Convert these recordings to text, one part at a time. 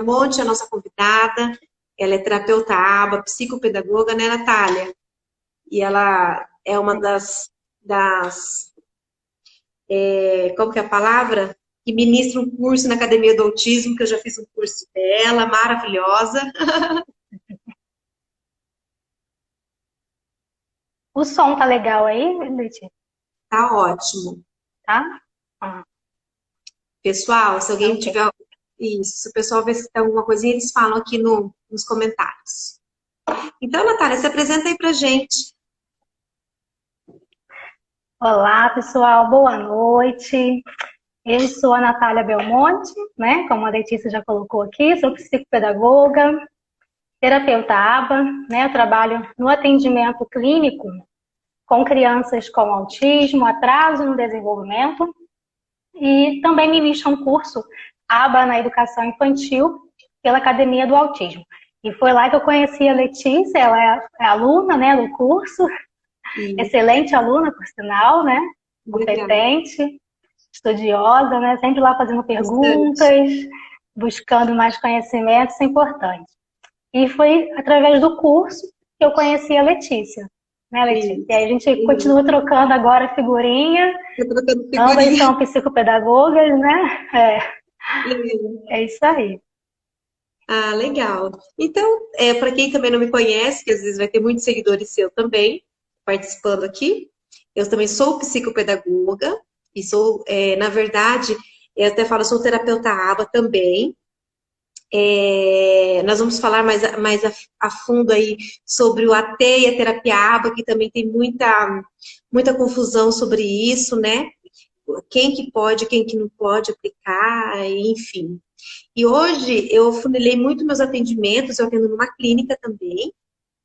Monte, a nossa convidada. Ela é terapeuta ABA, psicopedagoga, né, Natália? E ela é uma como que é a palavra? Que ministra um curso na Academia do Autismo, que eu já fiz um curso dela, maravilhosa. O som tá legal aí, Letícia? Tá ótimo. Tá? Ah, Pessoal, se tá alguém ok. tiver isso, se o pessoal ver se tem alguma coisinha, eles falam aqui nos comentários. Então, Natália, se apresenta aí pra gente. Olá, pessoal, boa noite. Eu sou a Natália Belmonte, né? Como a Letícia já colocou aqui, sou psicopedagoga, terapeuta ABA, né? Eu trabalho no atendimento clínico com crianças com autismo, atraso no desenvolvimento e também ministro um curso ABA na educação infantil pela Academia do Autismo. E foi lá que eu conheci a Letícia, ela é aluna, né, do curso, E, excelente aluna, por sinal, né? obrigada. Competente, estudiosa, né? Sempre lá fazendo Bastante. perguntas, buscando mais conhecimentos, isso é importante. E foi através do curso que eu conheci a Letícia, né, Letícia? E Isso. aí a gente Uhum. continua trocando agora figurinha, Tô trocando ambas figurinha. são psicopedagogas, né? É. É isso aí. Ah, legal. Então, para quem também não me conhece, que às vezes vai ter muitos seguidores seu também, participando aqui, eu também sou psicopedagoga e sou, na verdade, eu até falo, sou terapeuta ABA também. Nós vamos falar mais a fundo aí sobre o AT e a terapia ABA, que também tem muita confusão sobre isso, né? Quem que pode, quem que não pode aplicar, enfim. E hoje eu funilei muito meus atendimentos, eu atendo numa clínica também,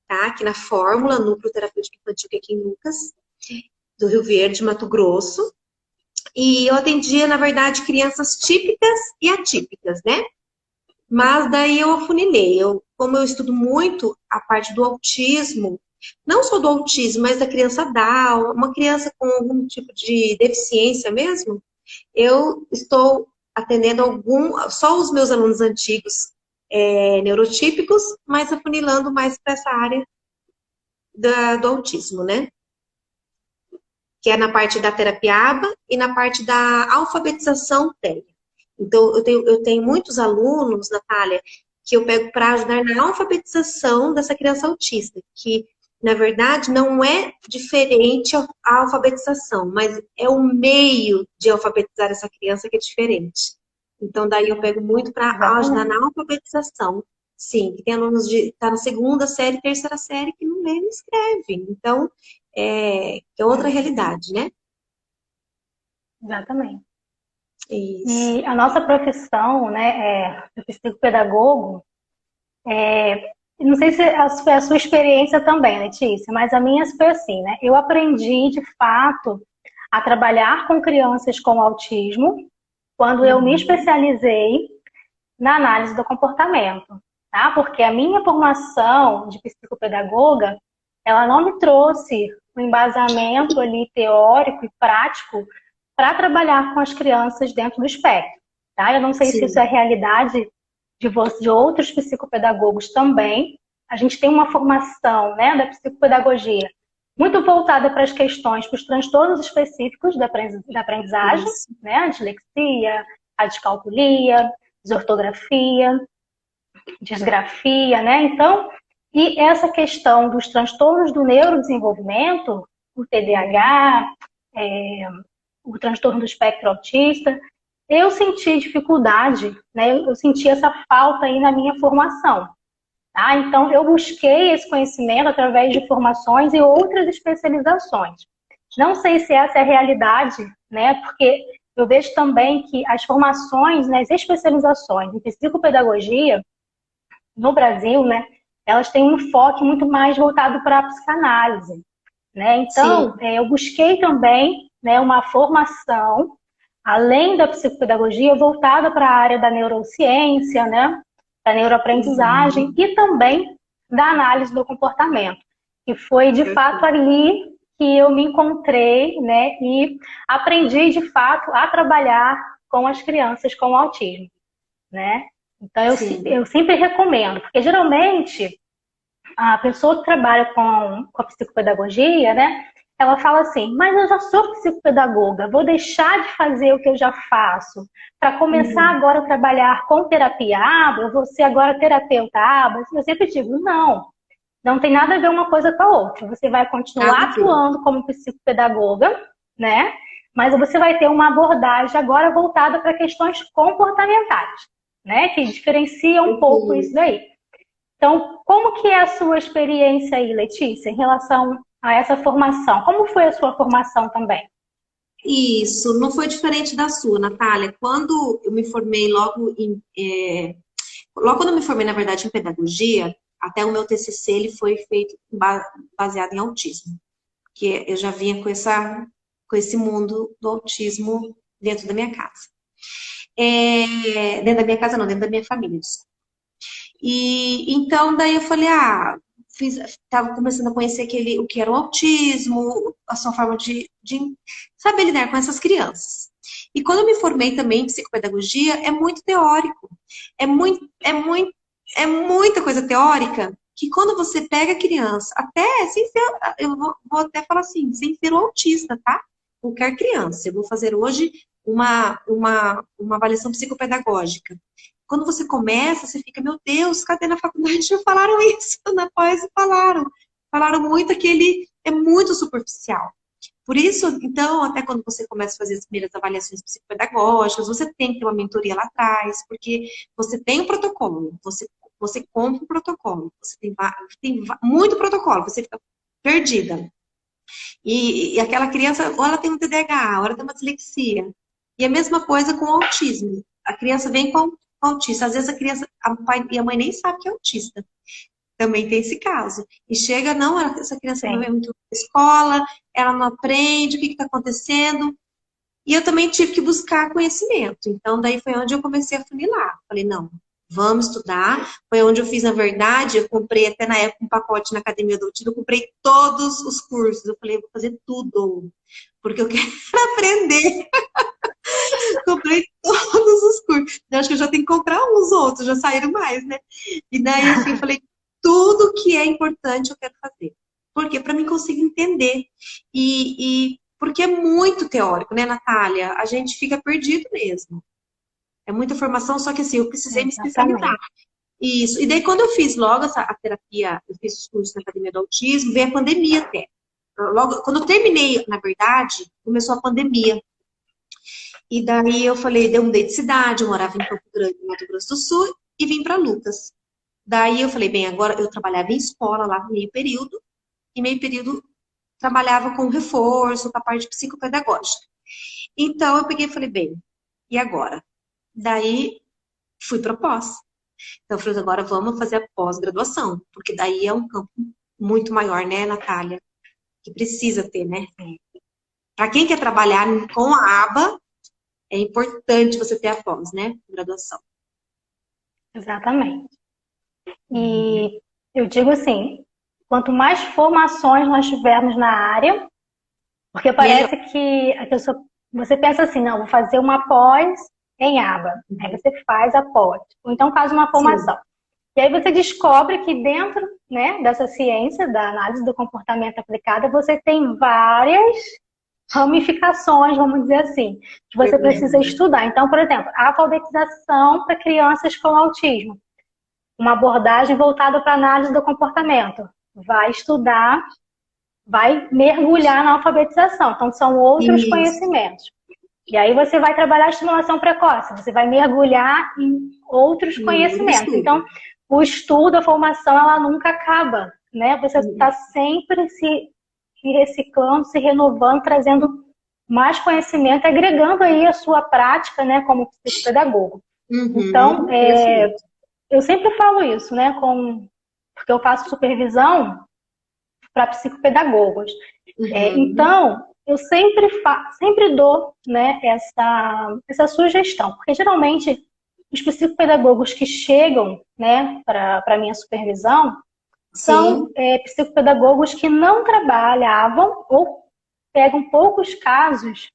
tá? Aqui na Fórmula, Núcleo Terapêutico Infantil, que é aqui em Lucas, do Rio Verde, Mato Grosso. E eu atendia, na verdade, crianças típicas e atípicas, né? Mas daí eu afunilei. Como eu estudo muito a parte do autismo, não só do autismo, mas da criança Down, uma criança com algum tipo de deficiência mesmo, eu estou atendendo só os meus alunos antigos neurotípicos, mas afunilando mais para essa área do autismo, né? Que é na parte da terapia ABA e na parte da alfabetização TEA. Então, eu tenho muitos alunos, Natália, que eu pego para ajudar na alfabetização dessa criança autista, que, na verdade, não é diferente a alfabetização, mas é o meio de alfabetizar essa criança que é diferente. Então, daí eu pego muito para ajudar Exatamente. na alfabetização. Sim, que tem alunos de tá na segunda série, terceira série que não lê nem escreve. Então, é outra realidade, né? Exatamente. Isso. E a nossa profissão, né, é psicopedagogo, não sei se foi a sua experiência também, Letícia, mas a minha foi assim, né? Eu aprendi, de fato, a trabalhar com crianças com autismo quando eu me Uhum. especializei na análise do comportamento, tá? Porque a minha formação de psicopedagoga, ela não me trouxe um embasamento ali teórico e prático para trabalhar com as crianças dentro do espectro, tá? Eu não sei se isso é Sim, realidade de outros psicopedagogos também. A gente tem uma formação, né, da psicopedagogia muito voltada para as questões, para os transtornos específicos da aprendizagem, isso. né, a dislexia, a descalculia, desortografia, disgrafia, né? Então, e essa questão dos transtornos do neurodesenvolvimento, o TDAH, é, o transtorno do espectro autista, eu senti dificuldade, né? Eu senti essa falta aí na minha formação. Tá? Então, eu busquei esse conhecimento através de formações e outras especializações. Não sei se essa é a realidade, né? Porque eu vejo também que as formações, né, as especializações em psicopedagogia no Brasil, né, elas têm um enfoque muito mais voltado para a psicanálise, né? Então, Sim, eu busquei também, né, uma formação além da psicopedagogia voltada para a área da neurociência, né, da neuroaprendizagem uhum. e também da análise do comportamento, que foi de fato Perfeito. ali que eu me encontrei, né, e aprendi de fato a trabalhar com as crianças com autismo, né? Então, Sim. eu sempre recomendo, porque geralmente a pessoa que trabalha com a psicopedagogia, né, ela fala assim, mas eu já sou psicopedagoga, vou deixar de fazer o que eu já faço para começar Uhum. agora a trabalhar com terapia ABA, eu vou ser agora terapeuta ABA. Eu sempre digo, não, não tem nada a ver uma coisa com a outra. Você vai continuar Nada a ver. atuando como psicopedagoga, né? Mas você vai ter uma abordagem agora voltada para questões comportamentais, né? Que diferencia um pouco Uhum. isso daí. Então, como que é a sua experiência aí, Letícia, em relação a essa formação? Como foi a sua formação também? Isso, não foi diferente da sua, Natália. Quando eu me formei logo quando eu me formei, na verdade, em pedagogia, até o meu TCC ele foi feito baseado em autismo, que eu já vinha com esse mundo do autismo dentro da minha casa. Dentro da minha casa não, dentro da minha família, desculpa. E então daí eu falei, estava começando a conhecer o que era o autismo, a sua forma de saber lidar com essas crianças. E quando eu me formei também em psicopedagogia, é muito teórico. É muita coisa teórica que quando você pega a criança, até sem ser, eu vou até falar assim, sem ser o autista, tá? Qualquer criança. Eu vou fazer hoje uma avaliação psicopedagógica. Quando você começa, você fica, meu Deus, cadê na faculdade já falaram isso? Na pós falaram. Falaram muito que ele é muito superficial. Por isso, então, até quando você começa a fazer as primeiras avaliações psicopedagógicas, você tem que ter uma mentoria lá atrás, porque você tem um protocolo, você compra um protocolo, você tem muito protocolo, você fica perdida. E aquela criança, ou ela tem um TDAH, ou ela tem uma dislexia. E a mesma coisa com o autismo. A criança vem com autista. Às vezes a criança, a pai e a mãe nem sabe que é autista. Também tem esse caso. E chega, não, essa criança não Sim, vem muito na escola, ela não aprende, o que está acontecendo? E eu também tive que buscar conhecimento. Então, daí foi onde eu comecei a funilar. Falei, não, vamos estudar. Foi onde eu fiz, na verdade, eu comprei até na época um pacote na Academia do Autismo, eu comprei todos os cursos. Eu falei, eu vou fazer tudo, porque eu quero aprender. Comprei todos os cursos. Eu acho que eu já tenho que comprar uns outros, já saíram mais, né? E daí, assim, eu falei, tudo que é importante eu quero fazer. Porque para mim conseguir entender. Porque é muito teórico, né, Natália? A gente fica perdido mesmo. É muita formação, só que assim, eu precisei me especializar. exatamente. Isso. E daí, quando eu fiz logo a terapia, eu fiz os cursos na Academia do Autismo, veio a pandemia até. Logo, quando eu terminei, na verdade, começou a pandemia. E daí eu falei, eu mudei de cidade, eu morava em Campo Grande, no Mato Grosso do Sul, e vim para Lucas. Daí eu falei, bem, agora eu trabalhava em escola lá, meio período, e meio período trabalhava com reforço, com a parte psicopedagógica. Então eu peguei e falei, bem, e agora? Daí fui para pós. Então eu falei, agora vamos fazer a pós-graduação, porque daí é um campo muito maior, né, Natália? Que precisa ter, né? Para quem quer trabalhar com a aba, é importante você ter a pós, né? Graduação. Exatamente. E eu digo assim, quanto mais formações nós tivermos na área, porque Melhor. parece que a pessoa, você pensa assim, não, vou fazer uma pós em aba. Aí você faz a pós, ou então faz uma Sim. formação. E aí você descobre que dentro, né, dessa ciência, da análise do comportamento aplicada, você tem várias ramificações, vamos dizer assim, que você precisa Verdade. estudar. Então, por exemplo, a alfabetização para crianças com autismo, uma abordagem voltada para a análise do comportamento. Vai estudar, vai mergulhar na alfabetização. Então, são outros Isso. conhecimentos. E aí você vai trabalhar a estimulação precoce, você vai mergulhar em outros Muito conhecimentos. estudo. Então, o estudo, a formação, ela nunca acaba, né? Você está sempre se reciclando, se renovando, trazendo mais conhecimento, agregando aí a sua prática, né, como psicopedagogo. Então, Uhum, perfeito. eu sempre falo isso, né, porque eu faço supervisão para psicopedagogos. Uhum, Então, eu sempre dou, né, essa sugestão, porque geralmente os psicopedagogos que chegam, né, para a minha supervisão são sim. psicopedagogos que não trabalhavam ou pegam poucos casos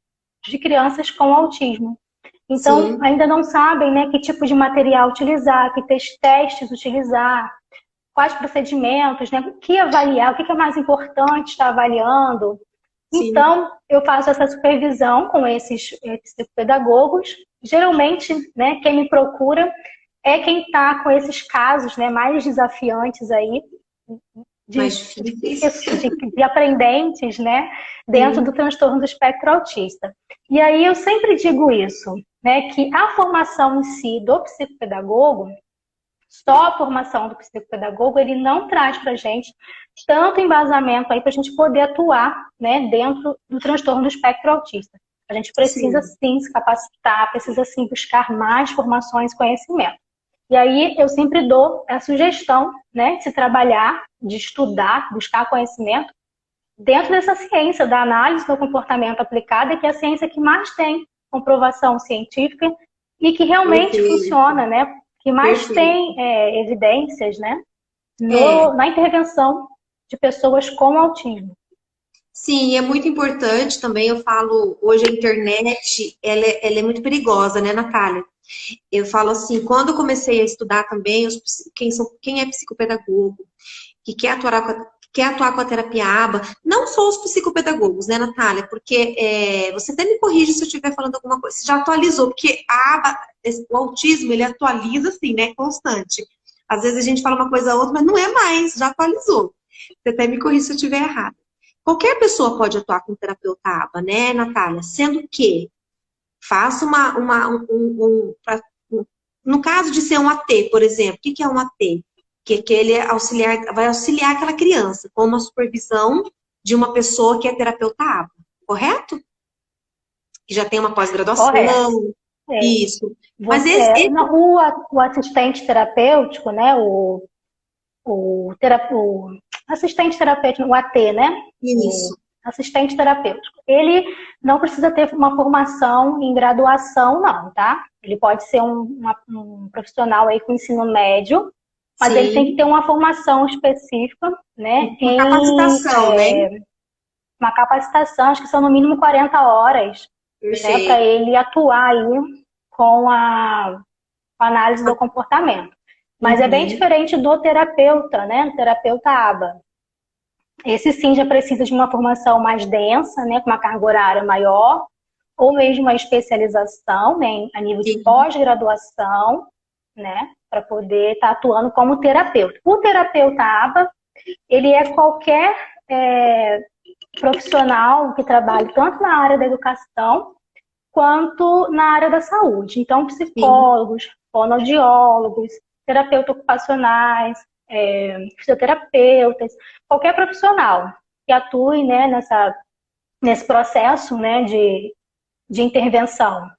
de crianças com autismo. Então, sim, ainda não sabem, né, que tipo de material utilizar, que testes utilizar, quais procedimentos, né, o que avaliar, o que é mais importante estar avaliando. sim. Então, eu faço essa supervisão com esses pedagogos. Geralmente, né, quem me procura é quem está com esses casos, né, mais desafiantes aí, Mais de, difíceis. de aprendentes, né, dentro do Sim, transtorno do espectro autista. E aí eu sempre digo isso, né, que a formação em si do psicopedagogo, só a formação do psicopedagogo, ele não traz para a gente tanto embasamento aí para a gente poder atuar, né, dentro do transtorno do espectro autista. A gente precisa sim. sim se capacitar, precisa sim buscar mais formações e conhecimento. E aí eu sempre dou a sugestão, né, de se trabalhar, de estudar, buscar conhecimento dentro dessa ciência da análise do comportamento aplicada, que é a ciência que mais tem comprovação científica e que realmente Perfeito, funciona, né? Que mais perfeito. tem evidências, né? É, Na intervenção de pessoas com autismo. sim, é muito importante também, eu falo, hoje a internet, ela é muito perigosa, né, Natália? Eu falo assim, quando eu comecei a estudar também, quem é psicopedagogo, que quer atuar com a terapia ABA, não só os psicopedagogos, né, Natália? Porque você até me corrige se eu estiver falando alguma coisa, você já atualizou, porque a ABA, o autismo, ele atualiza assim, né, constante. Às vezes a gente fala uma coisa ou outra, mas não é mais, já atualizou. Você até me corrige se eu estiver errado. Qualquer pessoa pode atuar com terapeuta ABA, né, Natália? Sendo que faça no caso de ser um AT, por exemplo, o que é um AT? Que ele vai auxiliar aquela criança com uma supervisão de uma pessoa que é terapeuta ABA, correto? Que já tem uma Correto. pós-graduação, É. isso. Mas esse Não, o assistente terapêutico, né? O assistente terapêutico, o AT, né? O isso, assistente terapêutico. Ele não precisa ter uma formação em graduação, não, tá? Ele pode ser um profissional aí com ensino médio, mas ele tem que ter sim, uma formação específica, né? uma capacitação, né? Uma capacitação, acho que são no mínimo 40 horas, né? Para Perfeito. ele atuar aí com a análise do comportamento. Mas é bem Uhum. diferente do terapeuta, né? O terapeuta ABA. Esse sim já precisa de uma formação mais densa, né? Com uma carga horária maior, ou mesmo uma especialização, né? A nível de Sim, pós-graduação, né? Para poder estar atuando como terapeuta. O terapeuta ABA, ele é qualquer profissional que trabalhe tanto na área da educação quanto na área da saúde. Então, sim. psicólogos, fonoaudiólogos, terapeutas ocupacionais, fisioterapeutas, qualquer profissional que atue, né, nesse processo, né, de intervenção.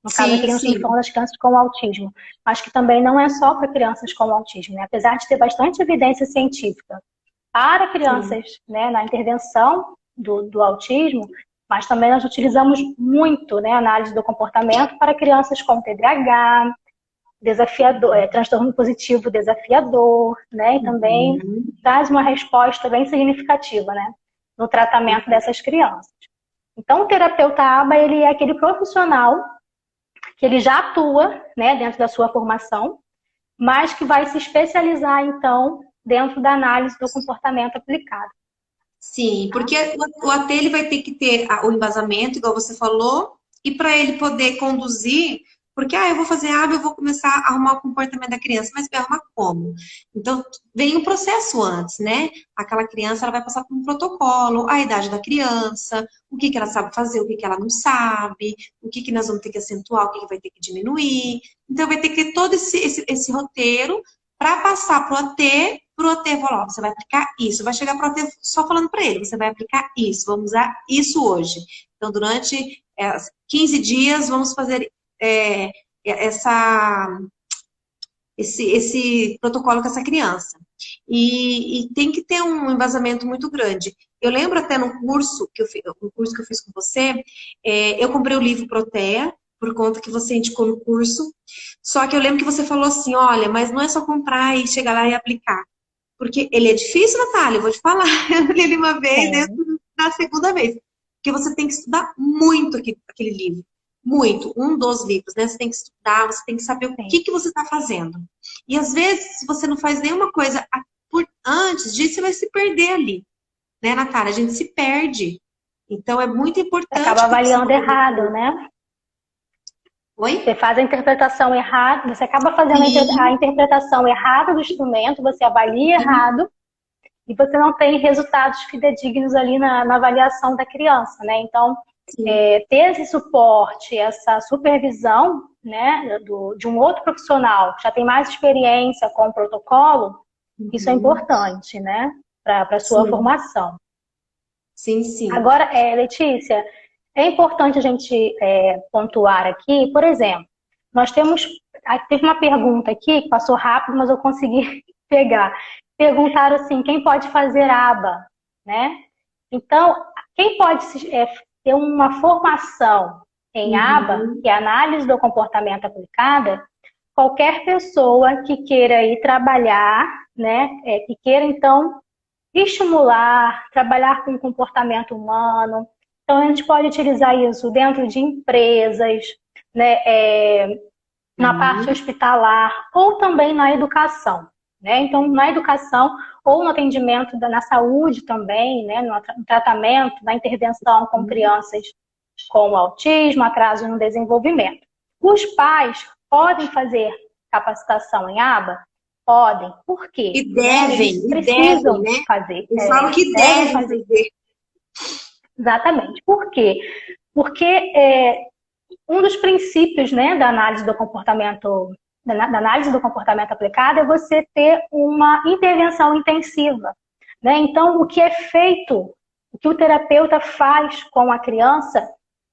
No caso aqui, Sim, nós estamos sim. falando das crianças com autismo, mas que também não é só para crianças com autismo, né? Apesar de ter bastante evidência científica para Sim. crianças, né, na intervenção do autismo, mas também nós utilizamos muito, né, análise do comportamento para crianças com TDAH, desafiador, transtorno positivo desafiador, né, e também Uhum. traz uma resposta bem significativa, né, no tratamento dessas crianças. Então, o terapeuta ABA, ele é aquele profissional que ele já atua, né, dentro da sua formação, mas que vai se especializar, então, dentro da análise do comportamento aplicado. Sim, Tá? porque o AT ele vai ter que ter o embasamento, igual você falou, e para ele poder conduzir, porque eu vou fazer eu vou começar a arrumar o comportamento da criança, mas vai arrumar como? Então, vem um processo antes, né? Aquela criança ela vai passar por um protocolo, a idade da criança, o que que ela sabe fazer, o que que ela não sabe, o que que nós vamos ter que acentuar, o que que vai ter que diminuir. Então, vai ter que ter todo esse roteiro para passar para o AT falar, ó, você vai aplicar isso, vai chegar para o AT só falando para ele, você vai aplicar isso, vamos usar isso hoje. Então, durante 15 dias, vamos fazer essa, esse protocolo com essa criança. E tem que ter um embasamento muito grande. Eu lembro até no curso que eu fiz com você, eu comprei o livro Protea, por conta que você indicou no curso. Só que eu lembro que você falou assim, olha, mas não é só comprar e chegar lá e aplicar. Porque ele é difícil, Natália, eu vou te falar. Eu li ele uma vez, Sim, dentro da segunda vez. Porque você tem que estudar muito aquele livro. muito, um dos livros, né? Você tem que estudar, você tem que saber o Sim. que você está fazendo. E às vezes, se você não faz nenhuma coisa antes disso, você vai se perder ali, né, Natália? A gente se perde. Então, é muito Você acaba importante que o avaliando psicólogo... errado, né? Oi? Você faz a interpretação errada, você acaba fazendo a Sim, interpretação errada do instrumento, você avalia sim, errado e você não tem resultados fidedignos ali na avaliação da criança, né? Então, sim. ter esse suporte, essa supervisão, né, de um outro profissional que já tem mais experiência com o protocolo, isso é Uhum. importante, né, para a sua Sim, formação. sim, sim. Agora, Letícia, é importante a gente pontuar aqui, por exemplo, nós temos. Teve uma pergunta aqui que passou rápido, mas eu consegui pegar. Perguntaram assim: quem pode fazer aba? Né? Então, quem pode ter uma formação em aba, Uhum. que é análise do comportamento aplicada, qualquer pessoa que queira ir trabalhar, né, que queira, então, estimular, trabalhar com o comportamento humano. Então, a gente pode utilizar isso dentro de empresas, né, na parte Sim. hospitalar ou também na educação. Né? Então, na educação ou no atendimento na saúde também, né, no tratamento, na intervenção com crianças com autismo, atraso no desenvolvimento. Os pais podem fazer capacitação em aba? Podem. Por quê? Né? Eles E devem, precisam né? fazer, Eu falo que devem devem fazer. fazer. Exatamente. Por quê? Porque um dos princípios, né, da análise do comportamento, da análise do comportamento aplicado é você ter uma intervenção intensiva. Né? Então, o que é feito, o que o terapeuta faz com a criança,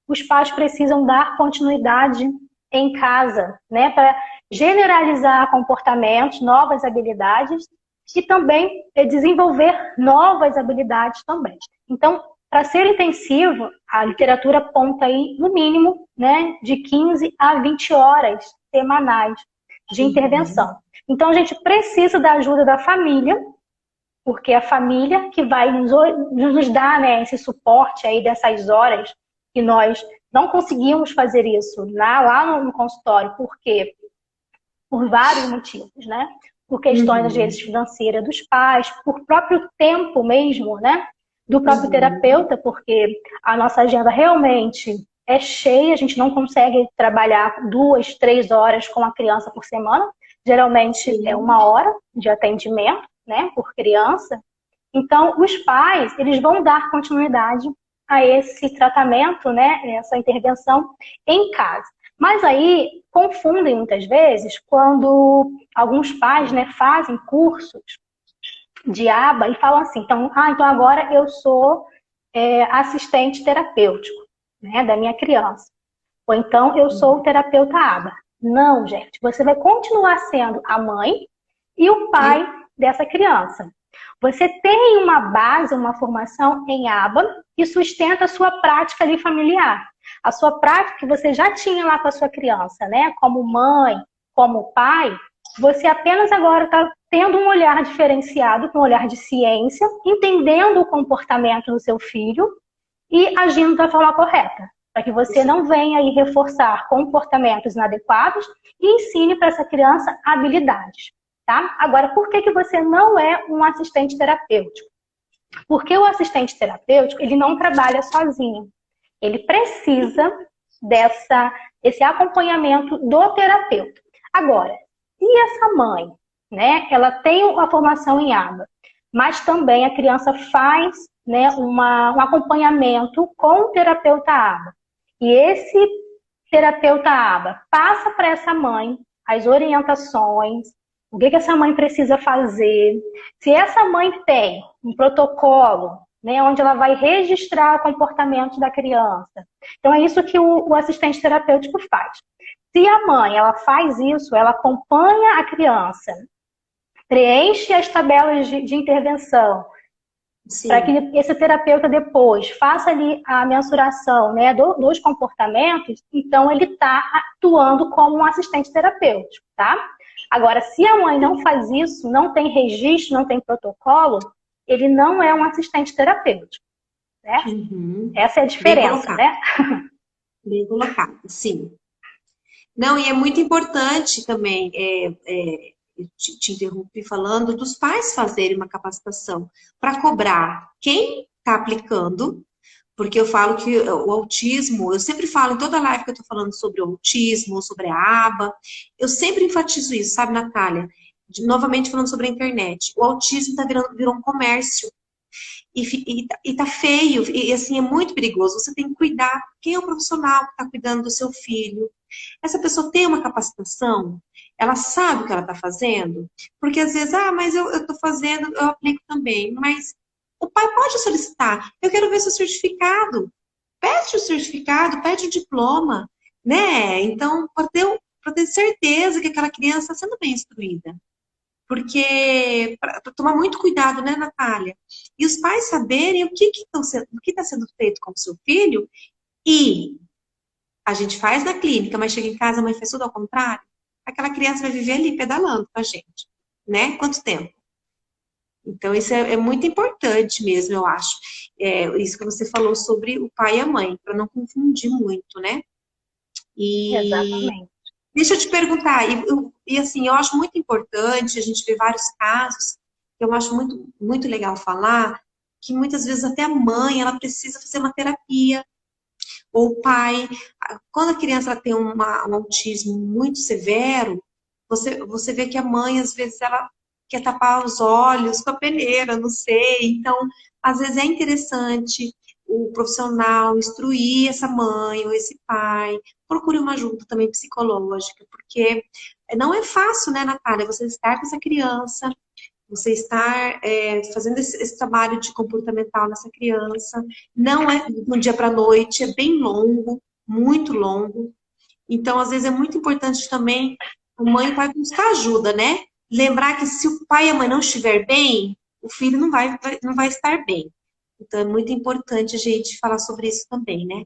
os pais precisam dar continuidade em casa, né, para generalizar comportamentos, novas habilidades e também desenvolver novas habilidades também. Então, para ser intensivo, a literatura aponta aí, no mínimo, né, de 15 a 20 horas semanais de Uhum. intervenção. Então, a gente precisa da ajuda da família, porque é a família que vai nos dar, né, esse suporte aí dessas horas que nós não conseguimos fazer isso lá no consultório. Por quê? Por vários motivos, né? Por questões, às vezes, Uhum. financeiras dos pais, por próprio tempo mesmo, né? Do próprio Uhum. terapeuta, porque a nossa agenda realmente é cheia, a gente não consegue trabalhar 2, 3 horas com a criança por semana. Geralmente é Sim. 1 hora de atendimento, né, por criança. Então, os pais, eles vão dar continuidade a esse tratamento, né, essa intervenção em casa. Mas aí confundem muitas vezes quando alguns pais, né, fazem cursos de aba e falam assim, então agora eu sou assistente terapêutico, né, da minha criança. Ou então eu sou o terapeuta aba. Não, gente, você vai continuar sendo a mãe e o pai dessa criança. Você tem uma base, uma formação em aba que sustenta a sua prática ali familiar. A sua prática que você já tinha lá com a sua criança, né? Como mãe, como pai, você apenas agora está tendo um olhar diferenciado, um olhar de ciência, entendendo o comportamento do seu filho e agindo da forma correta, para que você não venha aí reforçar comportamentos inadequados e ensine para essa criança habilidades. Tá? Agora, por que você não é um assistente terapêutico? Porque o assistente terapêutico, ele não trabalha sozinho. Ele precisa desse acompanhamento do terapeuta. Agora, se essa mãe, né, ela tem uma formação em aba, mas também a criança faz, né, um acompanhamento com o terapeuta aba, e esse terapeuta aba passa para essa mãe as orientações, o que essa mãe precisa fazer. Se essa mãe tem um protocolo, né, onde ela vai registrar o comportamento da criança. Então, é isso que o assistente terapêutico faz. Se a mãe ela faz isso, ela acompanha a criança, preenche as tabelas de intervenção, para que Sim. esse terapeuta depois faça ali a mensuração, né, dos comportamentos, então ele está atuando como um assistente terapêutico, tá? Agora, se a mãe não faz isso, não tem registro, não tem protocolo, ele não é um assistente terapêutico, né? Uhum. Essa é a Bem diferença, colocado. né? Bem colocado, sim. Não, e é muito importante também, eu te interrompi falando, dos pais fazerem uma capacitação para cobrar quem está aplicando, porque eu falo que o autismo, eu sempre falo em toda live que eu estou falando sobre o autismo, sobre a aba, eu sempre enfatizo isso, sabe, Natália? Novamente falando sobre a internet. O autismo virou um comércio. E tá feio, e assim, é muito perigoso. Você tem que cuidar. Quem é o profissional que está cuidando do seu filho? Essa pessoa tem uma capacitação? Ela sabe o que ela está fazendo? Porque às vezes, mas eu estou fazendo, eu aplico também. Mas o pai pode solicitar. Eu quero ver seu certificado. Pede o certificado, pede o diploma, né? Então, para ter certeza que aquela criança está sendo bem instruída. Porque, para tomar muito cuidado, né, Natália? E os pais saberem o que está sendo feito com o seu filho, e a gente faz na clínica, mas chega em casa, a mãe faz tudo ao contrário, aquela criança vai viver ali pedalando com a gente, né? Quanto tempo? Então, isso é muito importante mesmo, eu acho. Isso que você falou sobre o pai e a mãe, para não confundir muito, né? E Exatamente. deixa eu te perguntar, e assim, eu acho muito importante a gente ver vários casos, que eu acho muito legal falar, que muitas vezes até a mãe, ela precisa fazer uma terapia, ou o pai. Quando a criança ela tem um autismo muito severo, você vê que a mãe, às vezes, ela quer tapar os olhos com a peneira, não sei. Então, às vezes é interessante o profissional instruir essa mãe ou esse pai. Procure uma ajuda também psicológica, porque não é fácil, né, Natália, você estar com essa criança, você estar fazendo esse trabalho de comportamental nessa criança. Não é do dia para a noite, é bem longo, muito longo. Então, às vezes, é muito importante também a mãe e o pai buscar ajuda, né? Lembrar que se o pai e a mãe não estiver bem, o filho não vai estar bem. Então, é muito importante a gente falar sobre isso também, né?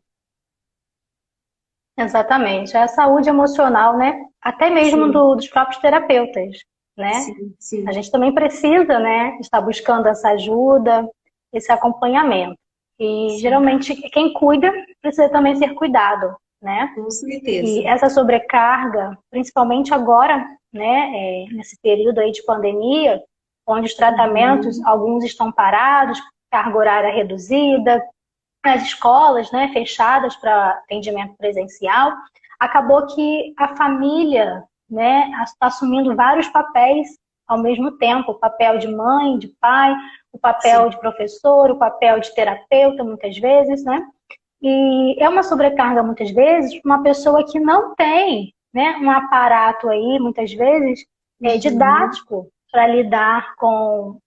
Exatamente. É a saúde emocional, né? Até mesmo Sim, dos próprios terapeutas, né? sim, A sim. gente também precisa, né, estar buscando essa ajuda, esse acompanhamento. E Sim, geralmente quem cuida precisa também ser cuidado, né? com E certeza. essa sobrecarga, principalmente agora, né, nesse período aí de pandemia, onde os tratamentos, Uhum. alguns estão parados, carga horária reduzida, as escolas, né, fechadas para atendimento presencial, acabou que a família, né, está assumindo vários papéis ao mesmo tempo, o papel de mãe, de pai, o papel Sim, de professor, o papel de terapeuta, muitas vezes, né? E é uma sobrecarga, muitas vezes, uma pessoa que não tem, né, um aparato aí, muitas vezes, uhum. didático para lidar com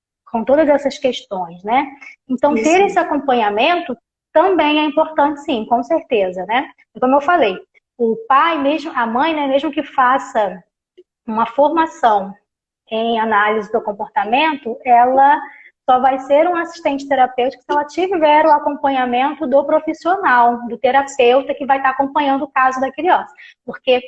todas essas questões, né? Então, ter esse Isso. acompanhamento também é importante, sim, com certeza, né? Como eu falei, o pai, mesmo a mãe, né, mesmo que faça uma formação em análise do comportamento, ela só vai ser um assistente terapêutico se ela tiver o acompanhamento do profissional, do terapeuta que vai estar acompanhando o caso da criança. Porque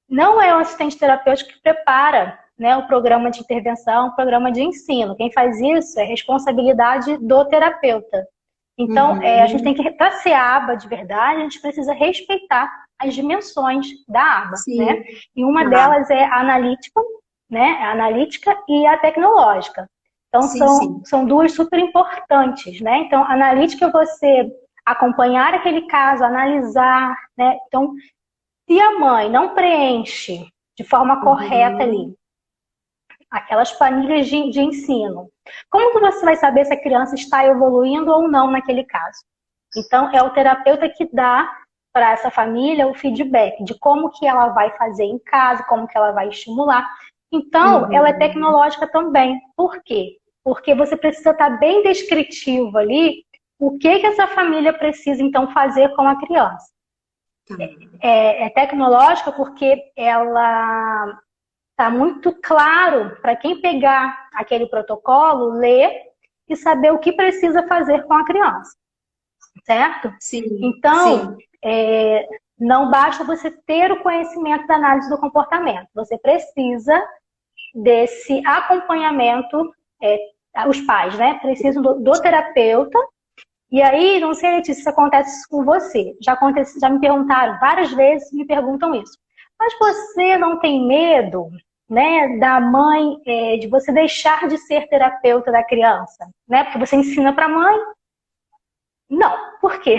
não é o assistente terapêutico que prepara, né, o programa de intervenção, o programa de ensino. Quem faz isso é responsabilidade do terapeuta. Então, a gente tem Uhum. que, para ser a aba de verdade, a gente precisa respeitar as dimensões da aba, né? Sim, E uma tá. delas é a analítica, né? A analítica e a tecnológica. Então, Sim, sim. são duas super importantes, né? Então, a analítica é você acompanhar aquele caso, analisar, né? Então, se a mãe não preenche de forma correta Uhum. ali aquelas planilhas de ensino, como que você vai saber se a criança está evoluindo ou não naquele caso? Então, é o terapeuta que dá para essa família o feedback de como que ela vai fazer em casa, como que ela vai estimular. Então, ela é Uhum. tecnológica também. Por quê? Porque você precisa estar bem descritivo ali o que que essa família precisa, então, fazer com a criança. Tá. É tecnológica porque ela está muito claro para quem pegar aquele protocolo, ler e saber o que precisa fazer com a criança, certo? Sim, Então, sim. não basta você ter o conhecimento da análise do comportamento, você precisa desse acompanhamento, os pais, né? Precisam do terapeuta E aí, não sei, Letícia, se acontece isso com você. Já me perguntaram várias vezes, me perguntam isso. Mas você não tem medo, né, da mãe, de você deixar de ser terapeuta da criança, né? Porque você ensina para a mãe. Não, por quê?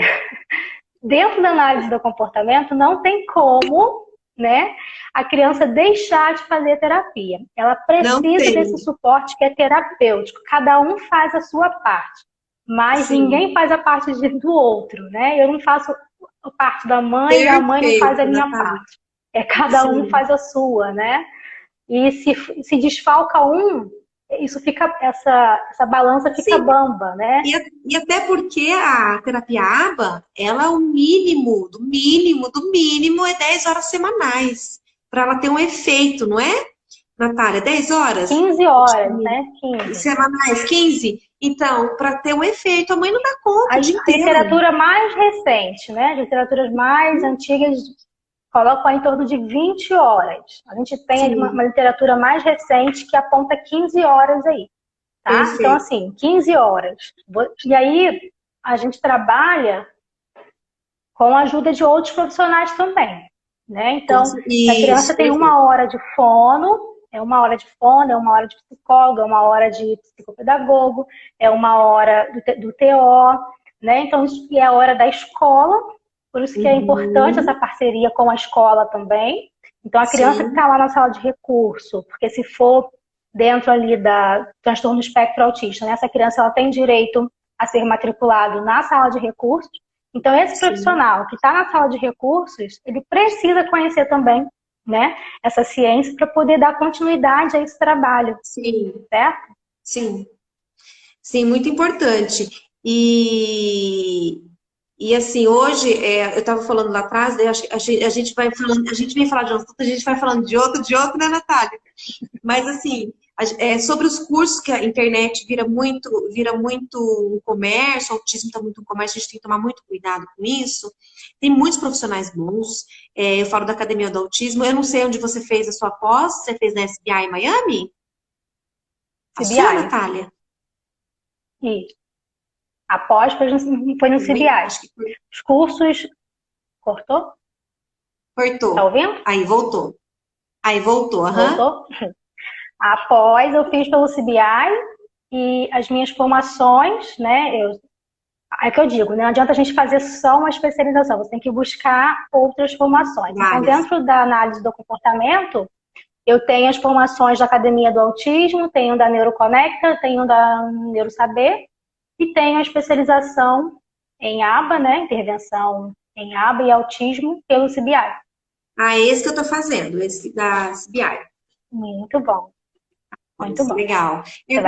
Dentro da análise do comportamento, não tem como, né, a criança deixar de fazer terapia. Ela precisa desse suporte que é terapêutico. Cada um faz a sua parte, mas Sim. ninguém faz a parte do outro, né? Eu não faço a parte da mãe e a mãe não faz a minha parte. Cada um faz a sua, né? E se desfalca um, isso fica, essa balança fica bamba, né? E até porque a terapia ABA, ela o mínimo, do mínimo, do mínimo é 10 horas semanais, para ela ter um efeito, não é, Natália? 10 horas? 15 horas, né? 15. Semanais, 15? Então, para ter um efeito, a mãe não dá conta A o dia inteiro. literatura mais recente, né? As literaturas mais antigas colocam em torno de 20 horas. A gente tem uma literatura mais recente que aponta 15 horas aí. Tá? Perfeito. Então, assim, 15 horas. E aí, a gente trabalha com a ajuda de outros profissionais também. Né? Então, a criança tem uma hora de fono, é uma hora de psicólogo, é uma hora de psicopedagogo, é uma hora do TO, né? Então, isso é a hora da escola, por isso que é importante essa parceria com a escola também. Então, a criança que está lá na sala de recurso, porque se for dentro ali da transtorno do espectro autista, né? Essa criança ela tem direito a ser matriculado na sala de recursos. Então, esse profissional que está na sala de recursos, ele precisa conhecer também, né, essa ciência para poder dar continuidade a esse trabalho. Certo? Sim. Sim, muito importante. E assim, hoje, eu estava falando lá atrás, a gente vai falando, a gente vem falar de um assunto, a gente vai falando de outro, né, Natália? Mas assim, sobre os cursos que a internet vira muito um comércio, o autismo está muito um comércio, a gente tem que tomar muito cuidado com isso. Tem muitos profissionais bons, eu falo da Academia do Autismo, eu não sei onde você fez a sua pós, você fez na SBI em Miami? A sua, Natália? Isso. Após foi no CBI. Os cursos... Cortou? Cortou. Tá ouvindo? Aí voltou. Voltou. Após eu fiz pelo CBI e as minhas formações, né? É que eu digo, não adianta a gente fazer só uma especialização, você tem que buscar outras formações. Então, dentro da análise do comportamento, eu tenho as formações da Academia do Autismo, tenho da Neuroconecta, tenho da Neurosaber e tenho a especialização em ABA, né? Intervenção em ABA e autismo pelo CBI. Esse que eu tô fazendo, esse da CBI. Muito bom. Muito bom. Legal.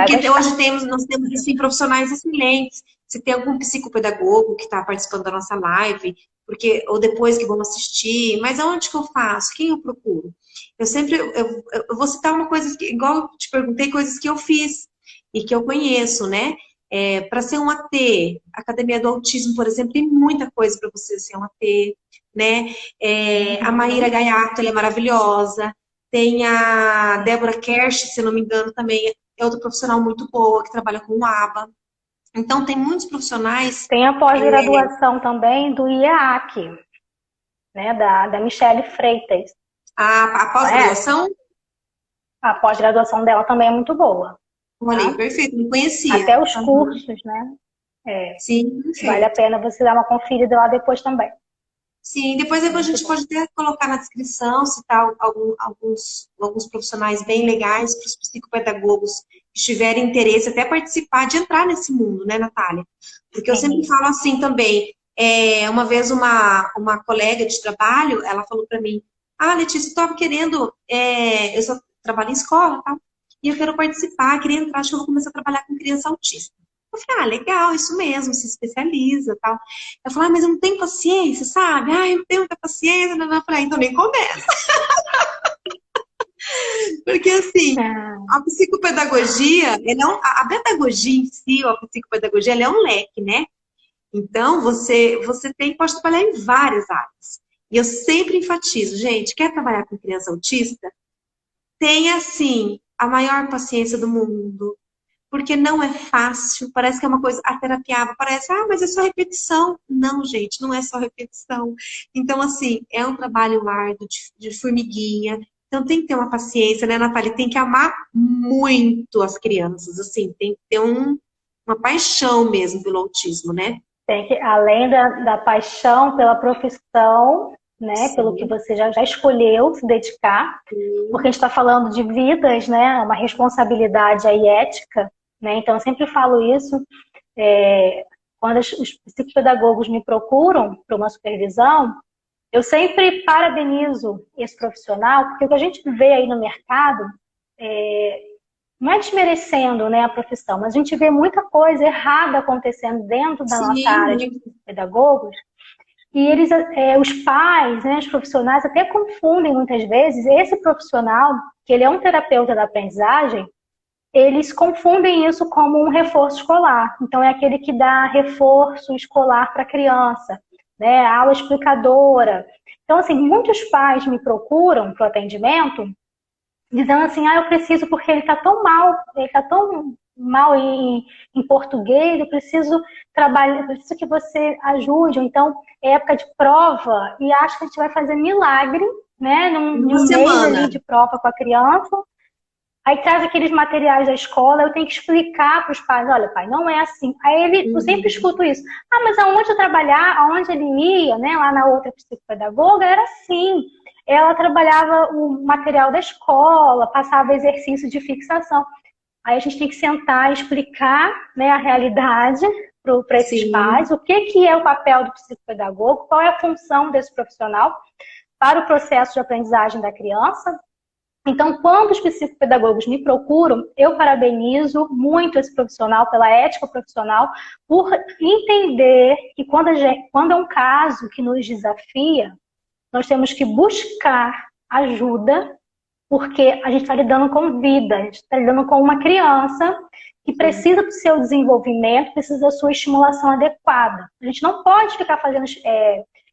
Porque hoje nós temos assim, profissionais excelentes. Se tem algum psicopedagogo que está participando da nossa live, ou depois que vão assistir, mas aonde que eu faço? Quem eu procuro? Eu vou citar uma coisa, igual eu te perguntei, coisas que eu fiz e que eu conheço, né? Para ser um AT, Academia do Autismo, por exemplo, tem muita coisa para você ser um AT, né? A Maíra Gaiato, ela é maravilhosa. Tem a Débora Kersh, se não me engano, também é outra profissional muito boa, que trabalha com o ABA. Então, tem muitos profissionais... Tem a pós-graduação também do IEAC, né, da Michele Freitas. A pós-graduação? A pós-graduação dela também é muito boa. Olha, perfeito, não conhecia. Até os cursos, né? Sim, vale a pena você dar uma conferida lá depois também. Sim, depois a gente pode até colocar na descrição, citar alguns profissionais bem legais para os psicopedagogos que tiverem interesse, até participar de entrar nesse mundo, né, Natália? Porque eu sempre falo assim também, uma vez uma colega de trabalho, ela falou para mim, Letícia, eu estava querendo, eu só trabalho em escola, tá? E eu quero participar, queria entrar, acho que eu vou começar a trabalhar com criança autista. Eu falei, legal, isso mesmo, se especializa e tal. Eu falei, mas eu não tenho paciência, sabe? Eu não tenho muita paciência. Eu falei, então nem começa. Porque, assim, a psicopedagogia, a pedagogia em si, ou a psicopedagogia, ela é um leque, né? Então, você pode trabalhar em várias áreas. E eu sempre enfatizo, gente, quer trabalhar com criança autista? Tenha, assim, a maior paciência do mundo. porque não é fácil, parece que é uma coisa, a terapia parece, mas é só repetição. Não, gente, não é só repetição. Então, assim, é um trabalho árduo, de formiguinha, então tem que ter uma paciência, né, Natália? Tem que amar muito as crianças, assim, tem que ter uma paixão mesmo pelo autismo, né? Tem que, além da paixão pela profissão, né, pelo que Sim, você já escolheu se dedicar, porque a gente está falando de vidas, né, uma responsabilidade aí ética, né, então eu sempre falo isso, quando os psicopedagogos me procuram para uma supervisão, eu sempre parabenizo esse profissional, porque o que a gente vê aí no mercado, não é desmerecendo, né, a profissão, mas a gente vê muita coisa errada acontecendo dentro da nossa sim, área de pedagogos, e eles, os pais, né, os profissionais até confundem muitas vezes esse profissional, que ele é um terapeuta da aprendizagem, eles confundem isso como um reforço escolar. Então, é aquele que dá reforço escolar para a criança, né, aula explicadora. Então, assim, muitos pais me procuram para o atendimento dizendo assim, eu preciso porque ele está tão mal, ele está tão mal em português, eu preciso trabalhar, eu preciso que você ajude. Então, é época de prova e acho que a gente vai fazer milagre, né, uma num mês semana. ali de prova com a criança. Aí traz aqueles materiais da escola, eu tenho que explicar para os pais, olha, pai, não é assim. Aí eu sempre escuto isso. Mas aonde eu trabalhar, aonde ele ia, né, lá na outra psicopedagoga, era assim. Ela trabalhava o material da escola, passava exercício de fixação. Aí a gente tem que sentar e explicar, né, a realidade para esses Sim, pais, o que é o papel do psicopedagogo, qual é a função desse profissional para o processo de aprendizagem da criança. Então, quando os psicopedagogos me procuram, eu parabenizo muito esse profissional pela ética profissional, por entender que quando é um caso que nos desafia, nós temos que buscar ajuda, porque a gente está lidando com vida, a gente está lidando com uma criança que precisa do seu desenvolvimento, precisa da sua estimulação adequada. A gente não pode ficar fazendo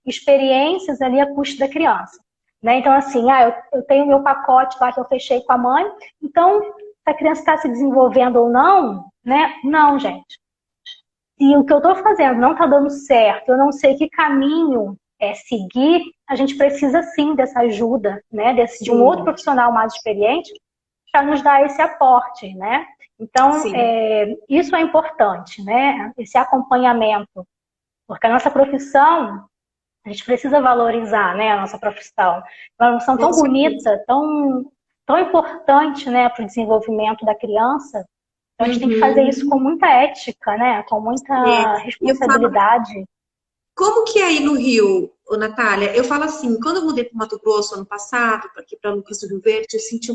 experiências ali a custo da criança. Né? Então, assim, eu tenho meu pacote lá que eu fechei com a mãe, então, se a criança está se desenvolvendo ou não, né? Não, gente. Se o que eu estou fazendo não está dando certo, eu não sei que caminho seguir, a gente precisa sim dessa ajuda, né? De um outro sim, profissional mais experiente para nos dar esse aporte, né? Então, sim. isso é importante, né? Esse acompanhamento, porque a nossa profissão, a gente precisa valorizar, né, a nossa profissão. É uma profissão Com tão certeza. bonita, tão importante, né, para o desenvolvimento da criança. Então, a gente tem que fazer isso com Uhum. muita ética, né, com muita E eu falo, responsabilidade. como que é aí no Rio, ô, Natália? Eu falo assim, quando eu mudei para o Mato Grosso ano passado, para aqui para Lucas do Rio Verde, eu senti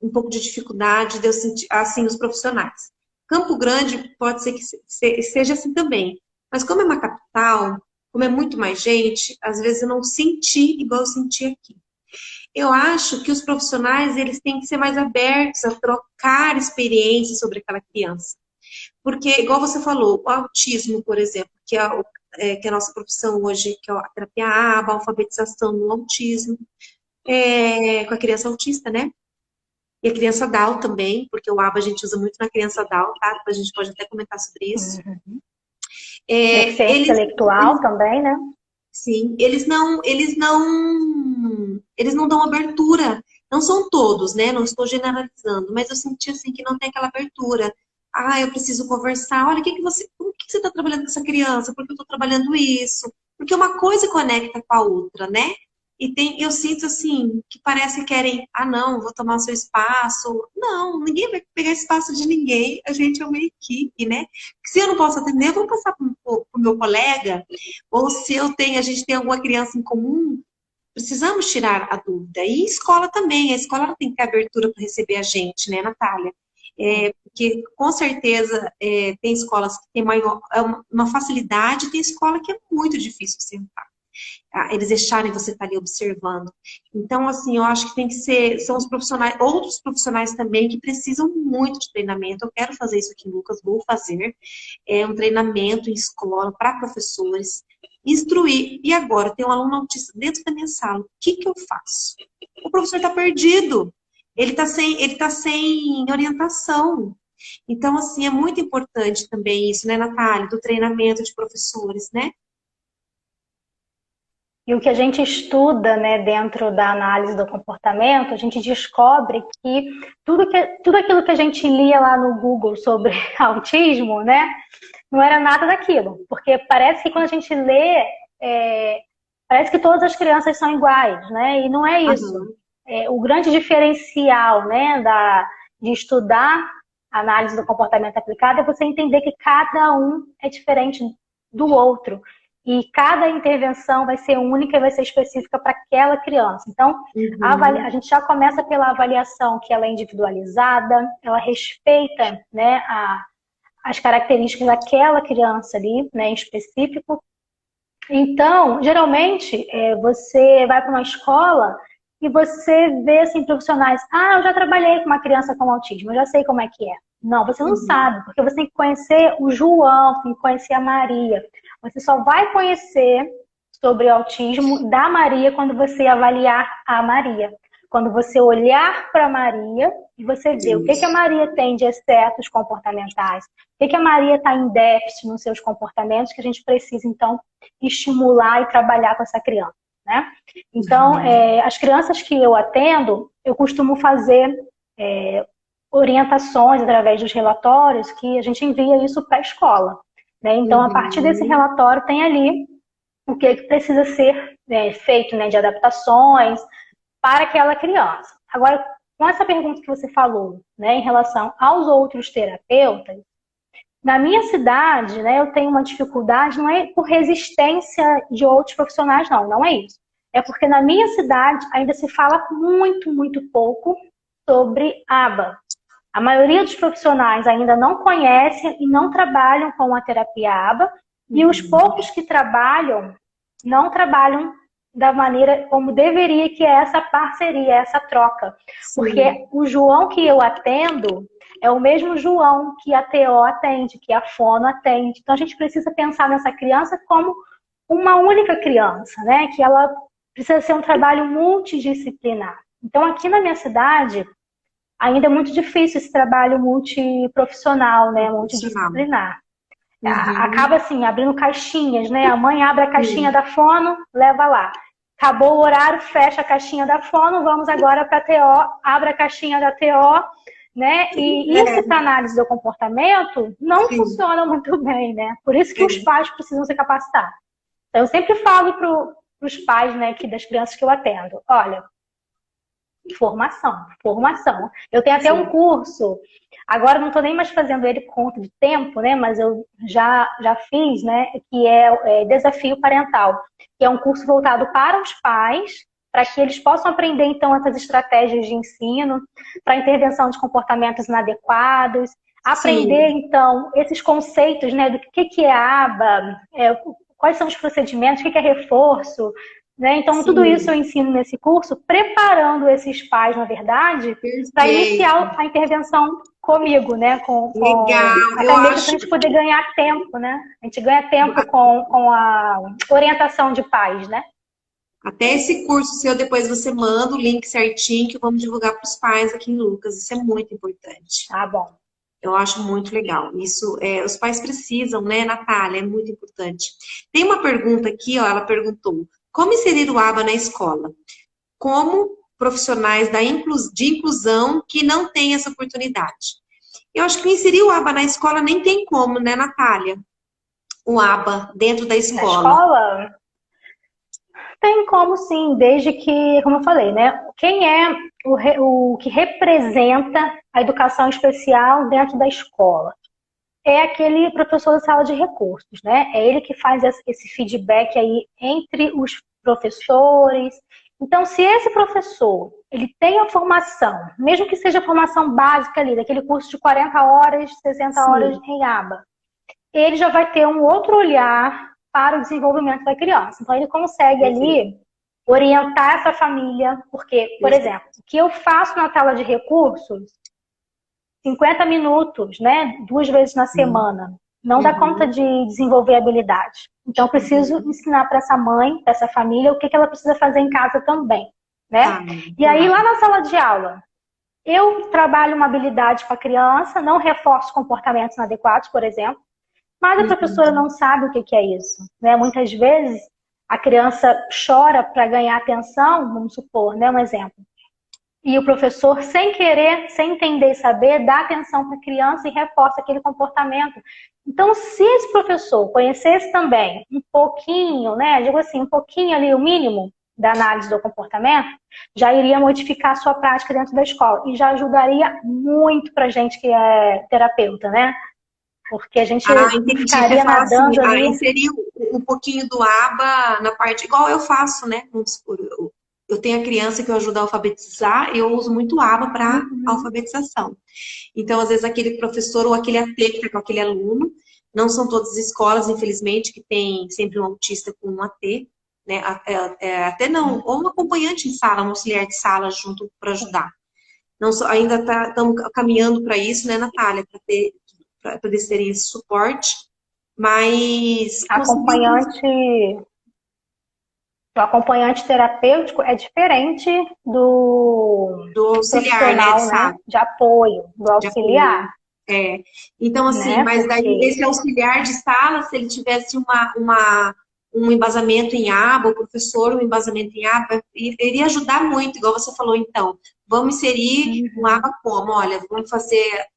um pouco de dificuldade de eu sentir assim os profissionais. Campo Grande pode ser que seja assim também, mas como é uma capital, como é muito mais gente, às vezes eu não senti igual eu senti aqui. Eu acho que os profissionais eles têm que ser mais abertos a trocar experiências sobre aquela criança. Porque, igual você falou, o autismo, por exemplo, que é a nossa profissão hoje, que é a terapia ABA, a alfabetização no autismo, com a criança autista, né? E a criança Down também, porque o ABA a gente usa muito na criança Down, tá? A gente pode até comentar sobre isso. Uhum. É, Deficiência eles, intelectual também, né? sim, eles não dão abertura. Não são todos, né? Não estou generalizando, mas eu senti assim que não tem aquela abertura. Eu preciso conversar. Olha, como que você está trabalhando com essa criança? Por que eu estou trabalhando isso? Porque uma coisa conecta com a outra, né? Eu sinto assim, que parece que querem, não, vou tomar o seu espaço. Não, ninguém vai pegar espaço de ninguém, a gente é uma equipe, né? Se eu não posso atender, eu vou passar para o meu colega, ou se a gente tem alguma criança em comum, precisamos tirar a dúvida. E escola também, a escola tem que ter abertura para receber a gente, né, Natália? Porque com certeza tem escolas que têm uma facilidade, tem escola que é muito difícil sentar. Eles deixarem você estar ali observando. Então, assim, eu acho que tem que ser, são os profissionais, outros profissionais também que precisam muito de treinamento. Eu quero fazer isso aqui em Lucas, vou fazer um treinamento em escola para professores, instruir. E agora, tem um aluno autista dentro da minha sala, o que eu faço? O professor está perdido, ele está sem orientação. Então, assim, é muito importante também isso, né, Natália, do treinamento de professores, né? E o que a gente estuda, né, dentro da análise do comportamento, a gente descobre que tudo aquilo que a gente lia lá no Google sobre autismo, né, não era nada daquilo. Porque parece que quando a gente lê, parece que todas as crianças são iguais, né? E não é isso. Aham. O grande diferencial, né, de estudar análise do comportamento aplicado é você entender que cada um é diferente do outro. E cada intervenção vai ser única e vai ser específica para aquela criança. Então, a gente já começa pela avaliação que ela é individualizada, ela respeita, né, as características daquela criança ali, né, em específico. Então, geralmente, você vai para uma escola e você vê, assim, profissionais, eu já trabalhei com uma criança com autismo, eu já sei como é que é. Não, você não sabe, porque você tem que conhecer o João, tem que conhecer a Maria. Você só vai conhecer sobre o autismo da Maria quando você avaliar a Maria. Quando você olhar para a Maria e você ver o que a Maria tem de excessos comportamentais, o que a Maria está em déficit nos seus comportamentos, que a gente precisa, então, estimular e trabalhar com essa criança, né? Então, as crianças que eu atendo, eu costumo fazer orientações através dos relatórios que a gente envia isso para a escola, né? Então, a partir desse relatório tem ali o que precisa ser feito, né, de adaptações para aquela criança. Agora, com essa pergunta que você falou, né, em relação aos outros terapeutas, na minha cidade, né, eu tenho uma dificuldade, não é por resistência de outros profissionais, não é isso. É porque na minha cidade ainda se fala muito, muito pouco sobre ABA. A maioria dos profissionais ainda não conhecem e não trabalham com a terapia ABA, e os poucos que trabalham, não trabalham da maneira como deveria, que é essa parceria, essa troca. Sim. Porque o João que eu atendo é o mesmo João que a TO atende, que a Fono atende. Então a gente precisa pensar nessa criança como uma única criança, né? Que ela precisa ser um trabalho multidisciplinar. Então aqui na minha cidade ainda é muito difícil esse trabalho multiprofissional, né? Multidisciplinar. Acaba assim, abrindo caixinhas, né? A mãe abre a caixinha da Fono, leva lá. Acabou o horário, fecha a caixinha da Fono, vamos agora para a TO, abre a caixinha da TO, né? E isso para análise do comportamento não funciona muito bem, né? Por isso que os pais precisam se capacitar. Então, eu sempre falo para os pais, né, que das crianças que eu atendo, olha, formação. Eu tenho até um curso, agora não estou nem mais fazendo ele por conta de tempo, né? Mas eu já fiz, né? Que é Desafio Parental, que é um curso voltado para os pais, para que eles possam aprender, então, essas estratégias de ensino, para intervenção de comportamentos inadequados, aprender, então, esses conceitos, né? Do que é ABA, quais são os procedimentos, o que é reforço, né? Então, tudo isso eu ensino nesse curso, preparando esses pais, na verdade, para iniciar a intervenção comigo, né? Legal. Até mesmo para a gente poder ganhar tempo, né? A gente ganha tempo com a orientação de pais, né? Até esse curso seu, depois você manda o link certinho que vamos divulgar para os pais aqui em Lucas. Isso é muito importante. Tá bom. Eu acho muito legal. Isso, os pais precisam, né, Natália? É muito importante. Tem uma pergunta aqui, ó, ela perguntou: como inserir o ABA na escola? Como profissionais de inclusão que não têm essa oportunidade? Eu acho que inserir o ABA na escola nem tem como, né, Natália? O ABA dentro da escola. Na escola? Tem como sim, desde que, como eu falei, né? Quem é o que representa a educação especial dentro da escola? É aquele professor da sala de recursos, né? É ele que faz esse feedback aí entre os professores. Então, se esse professor, ele tem a formação, mesmo que seja a formação básica ali, daquele curso de 40 horas, 60 horas em ABA, ele já vai ter um outro olhar para o desenvolvimento da criança. Então, ele consegue ali orientar essa família, porque, por exemplo, o que eu faço na sala de recursos, 50 minutos, né, 2 vezes na semana, não dá conta de desenvolver habilidade. Então, eu preciso ensinar para essa mãe, para essa família, o que ela precisa fazer em casa também, né? E aí, lá na sala de aula, eu trabalho uma habilidade com a criança, não reforço comportamentos inadequados, por exemplo, mas a professora não sabe o que é isso, né? Muitas vezes a criança chora para ganhar atenção, vamos supor, né? Um exemplo. E o professor, sem querer, sem entender e saber, dá atenção para a criança e reforça aquele comportamento. Então, se esse professor conhecesse também um pouquinho, né? Digo assim, um pouquinho ali, o mínimo da análise do comportamento, já iria modificar a sua prática dentro da escola e já ajudaria muito para a gente que é terapeuta, né? Porque a gente Entendi. ficaria Você fala assim, nadando ali. inserir um pouquinho do ABA na parte, igual eu faço, né? Vamos supor, eu tenho a criança que eu ajudo a alfabetizar, eu uso muito o ABA para alfabetização. Então, às vezes, aquele professor ou aquele AT que está com aquele aluno, não são todas as escolas, infelizmente, que tem sempre um autista com um AT, né? Até não, ou um acompanhante em sala, um auxiliar de sala junto para ajudar. Não só, ainda estamos caminhando para isso, né, Natália, para eles terem esse suporte, mas o acompanhante terapêutico é diferente do auxiliar, profissional, né, de apoio, do auxiliar. É. Então, assim, né? mas daí esse auxiliar de sala, se ele tivesse um embasamento em aba, o professor, um embasamento em aba, iria ajudar muito, igual você falou, então. Vamos inserir um aba como? Olha, vamos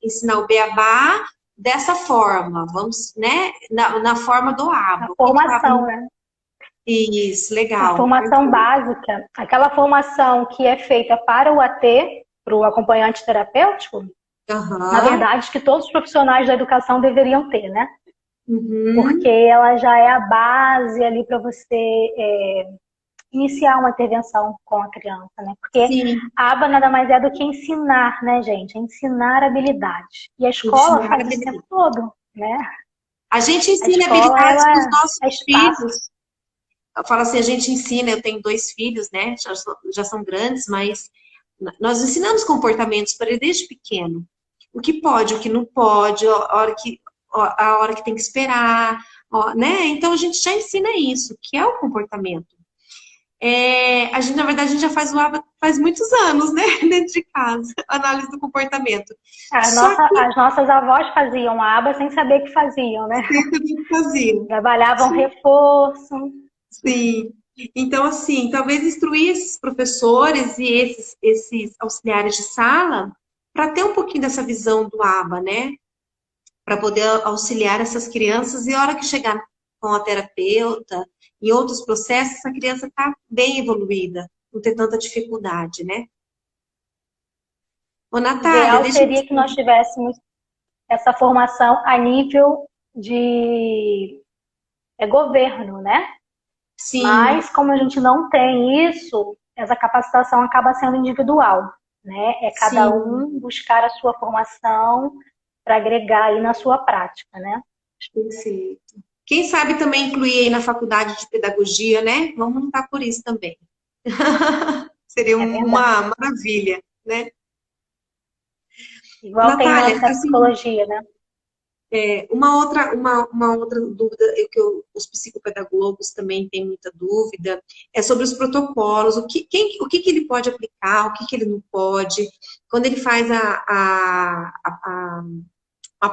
ensinar o beabá dessa forma, vamos, né, na forma do aba. A formação, né? Isso, legal. A formação básica, aquela formação que é feita para o AT, para o acompanhante terapêutico, na verdade, que todos os profissionais da educação deveriam ter, né? Porque ela já é a base ali para você iniciar uma intervenção com a criança, né? Porque a aba nada mais é do que ensinar, né, gente? Ensinar habilidades. E a escola faz isso o tempo todo, né? A gente ensina habilidades para os nossos filhos. Eu falo assim, a gente ensina, eu tenho 2 filhos, né? Já são grandes, mas nós ensinamos comportamentos para ele desde pequeno. O que pode, o que não pode, a hora que tem que esperar, né? Então a gente já ensina isso, que é o comportamento. Na verdade, a gente já faz o ABA faz muitos anos, né? Dentro de casa, análise do comportamento. As nossas avós faziam a aba sem saber que faziam, né? Sem saber que faziam. Trabalhavam reforço. Sim. Então, assim, talvez instruir esses professores e esses auxiliares de sala para ter um pouquinho dessa visão do ABA, né? Para poder auxiliar essas crianças e a hora que chegar com a terapeuta, em outros processos, essa criança está bem evoluída, não ter tanta dificuldade, né? Ô, Natália, o ideal seria que nós tivéssemos essa formação a nível de governo, né? Sim. Mas, como a gente não tem isso, essa capacitação acaba sendo individual, né? É cada um buscar a sua formação para agregar aí na sua prática, né? Perfeito. Quem sabe também incluir aí na faculdade de pedagogia, né? Vamos lutar por isso também. Seria uma maravilha, né? Igual Natália, tem na psicologia, né? Uma outra dúvida que os psicopedagogos também têm muita dúvida é sobre os protocolos, o que ele pode aplicar, o que ele não pode. Quando ele faz a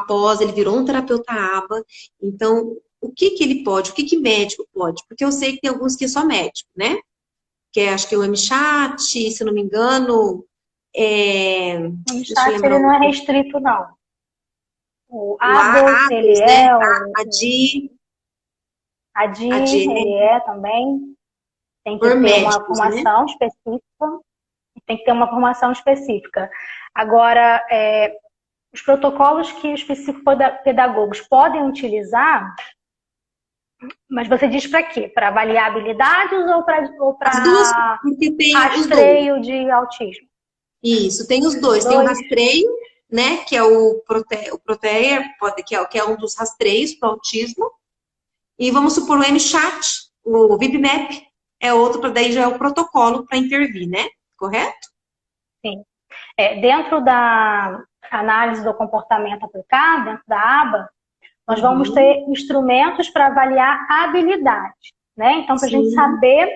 pós, ele virou um terapeuta ABA, então o que ele pode, o que médico pode? Porque eu sei que tem alguns que é só médico, né? Acho que é o MChat, se não me engano. O MChat ele não é restrito, não. O ADO, ele né? A DI, ele é também. Tem que ter uma formação específica. Tem que ter uma formação específica. Agora, os protocolos que os psicopedagogos podem utilizar, mas você diz para quê? Para avaliar habilidades ou para rastreio de autismo? Isso, tem os dois. Tem o rastreio, né, que é o Protea, que é um dos rastreios para o autismo. E vamos supor o MChat, o VIPMAP, é outro, para daí já é o protocolo para intervir, né? Correto? Sim. Dentro da análise do comportamento aplicado, dentro da aba, nós vamos ter instrumentos para avaliar a habilidade, né? Então, para a gente saber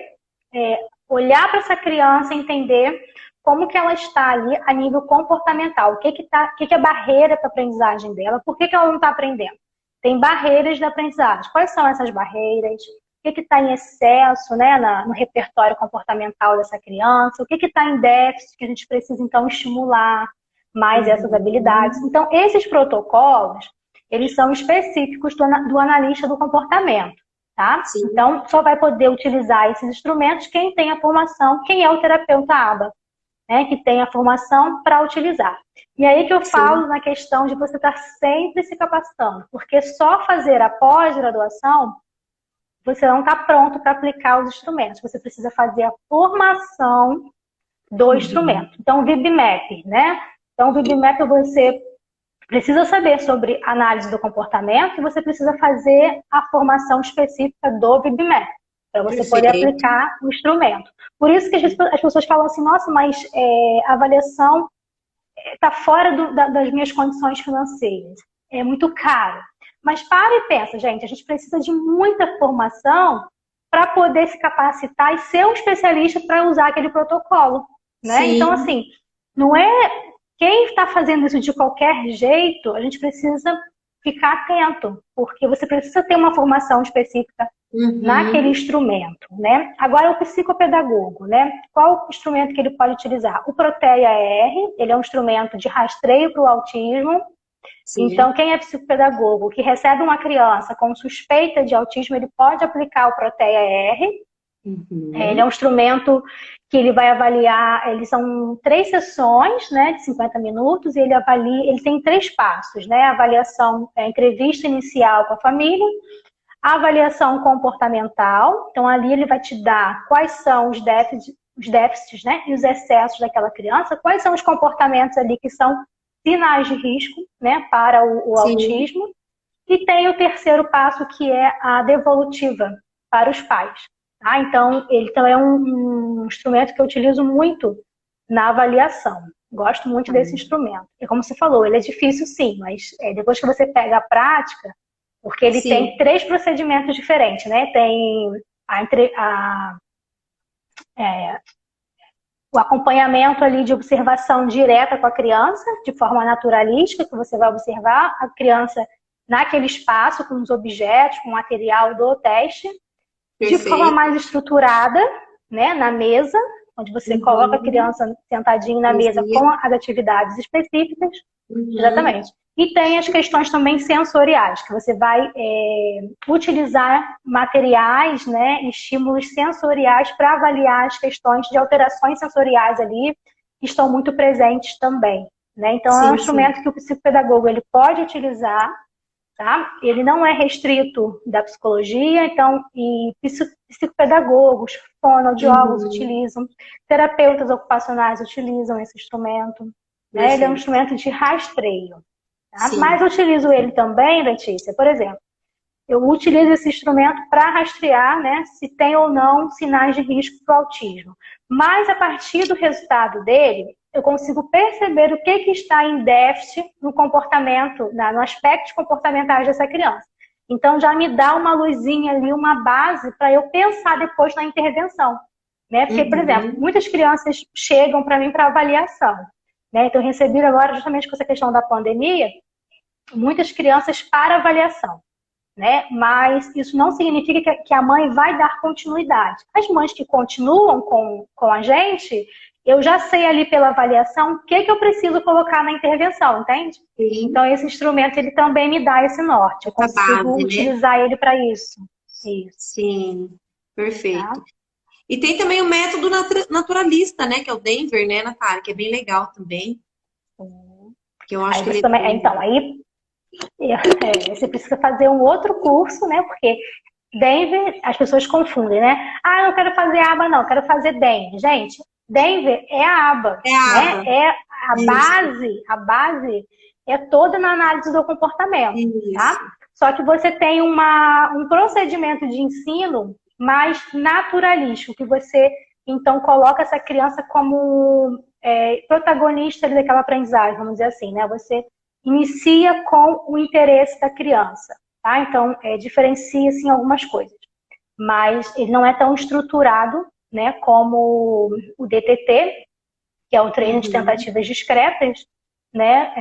olhar para essa criança e entender como que ela está ali a nível comportamental, o que é barreira para a aprendizagem dela, por que ela não está aprendendo. Tem barreiras da aprendizagem. Quais são essas barreiras? O que está em excesso, né, no repertório comportamental dessa criança? O que está em déficit que a gente precisa, então, estimular mais essas habilidades? Então, esses protocolos, eles são específicos do analista do comportamento, tá? Sim. Então, só vai poder utilizar esses instrumentos quem tem a formação, quem é o terapeuta ABA, né, que tem a formação para utilizar. E aí que eu falo na questão de você estar sempre se capacitando, porque só fazer a pós-graduação, você não está pronto para aplicar os instrumentos. Você precisa fazer a formação do instrumento. Então, o VibMap, né? Então, o VibMap você precisa saber sobre análise do comportamento e você precisa fazer a formação específica do VibMap para você poder aplicar o instrumento. Por isso que as pessoas falam assim, nossa, mas a avaliação está fora das minhas condições financeiras. É muito caro. Mas para e pensa, gente, a gente precisa de muita formação para poder se capacitar e ser um especialista para usar aquele protocolo, né? Então, assim, não é quem está fazendo isso de qualquer jeito, a gente precisa ficar atento, porque você precisa ter uma formação específica naquele instrumento, né? Agora, o psicopedagogo, né? Qual instrumento que ele pode utilizar? O Proteia-R, ele é um instrumento de rastreio para o autismo. Sim. Então, quem é psicopedagogo que recebe uma criança com suspeita de autismo, ele pode aplicar o Proteia-R. Ele é um instrumento que ele vai avaliar, eles são 3 sessões, né, de 50 minutos, e ele tem 3 passos, né? A avaliação, a entrevista inicial com a família, a avaliação comportamental, então ali ele vai te dar quais são os déficits, né, e os excessos daquela criança, quais são os comportamentos ali que são sinais de risco, né, para o autismo. E tem o terceiro passo, que é a devolutiva para os pais. Tá? Então, ele também é um instrumento que eu utilizo muito na avaliação. Gosto muito desse instrumento. E como você falou, ele é difícil sim, mas depois que você pega a prática, porque ele tem 3 procedimentos diferentes, né? Tem o acompanhamento ali de observação direta com a criança, de forma naturalística, que você vai observar a criança naquele espaço, com os objetos, com o material do teste, de forma mais estruturada, né, na mesa, onde você coloca a criança sentadinha na mesa com as atividades específicas. Exatamente. E tem as questões também sensoriais, que você vai utilizar materiais, né, estímulos sensoriais para avaliar as questões de alterações sensoriais ali, que estão muito presentes também. Né? Então, é um instrumento que o psicopedagogo ele pode utilizar, tá? Ele não é restrito da psicologia, então, e psicopedagogos, fonoaudiólogos utilizam, terapeutas ocupacionais utilizam esse instrumento. Né? Ele é um instrumento de rastreio. Tá? Mas eu utilizo ele também, Letícia, por exemplo, eu utilizo esse instrumento para rastrear, né, se tem ou não sinais de risco para o autismo. Mas a partir do resultado dele, eu consigo perceber o que está em déficit no comportamento, no aspectos comportamentais dessa criança. Então já me dá uma luzinha ali, uma base para eu pensar depois na intervenção. Né? Porque, por exemplo, muitas crianças chegam para mim para avaliação. Né? Então, eu recebi agora, justamente com essa questão da pandemia, muitas crianças para avaliação. Né? Mas isso não significa que a mãe vai dar continuidade. As mães que continuam com a gente, eu já sei ali pela avaliação o que eu preciso colocar na intervenção, entende? Sim. Então, esse instrumento, ele também me dá esse norte. Eu consigo utilizar ele para isso. Isso. Sim, perfeito. Tá? E tem também o método naturalista, né? Que é o Denver, né, Natália? Que é bem legal também. Que eu acho que ele também, então, aí você precisa fazer um outro curso, né? Porque Denver, as pessoas confundem, né? Ah, eu não quero fazer aba, não. Eu quero fazer Denver. Gente, Denver é a aba. É a aba. Né? A base é toda na análise do comportamento. Tá? Só que você tem um procedimento de ensino mais naturalístico, que você, então, coloca essa criança como protagonista daquela aprendizagem, vamos dizer assim, né? Você inicia com o interesse da criança, tá? Então, diferencia, assim, algumas coisas. Mas ele não é tão estruturado, né, como o DTT, que é o treino de tentativas discretas, né?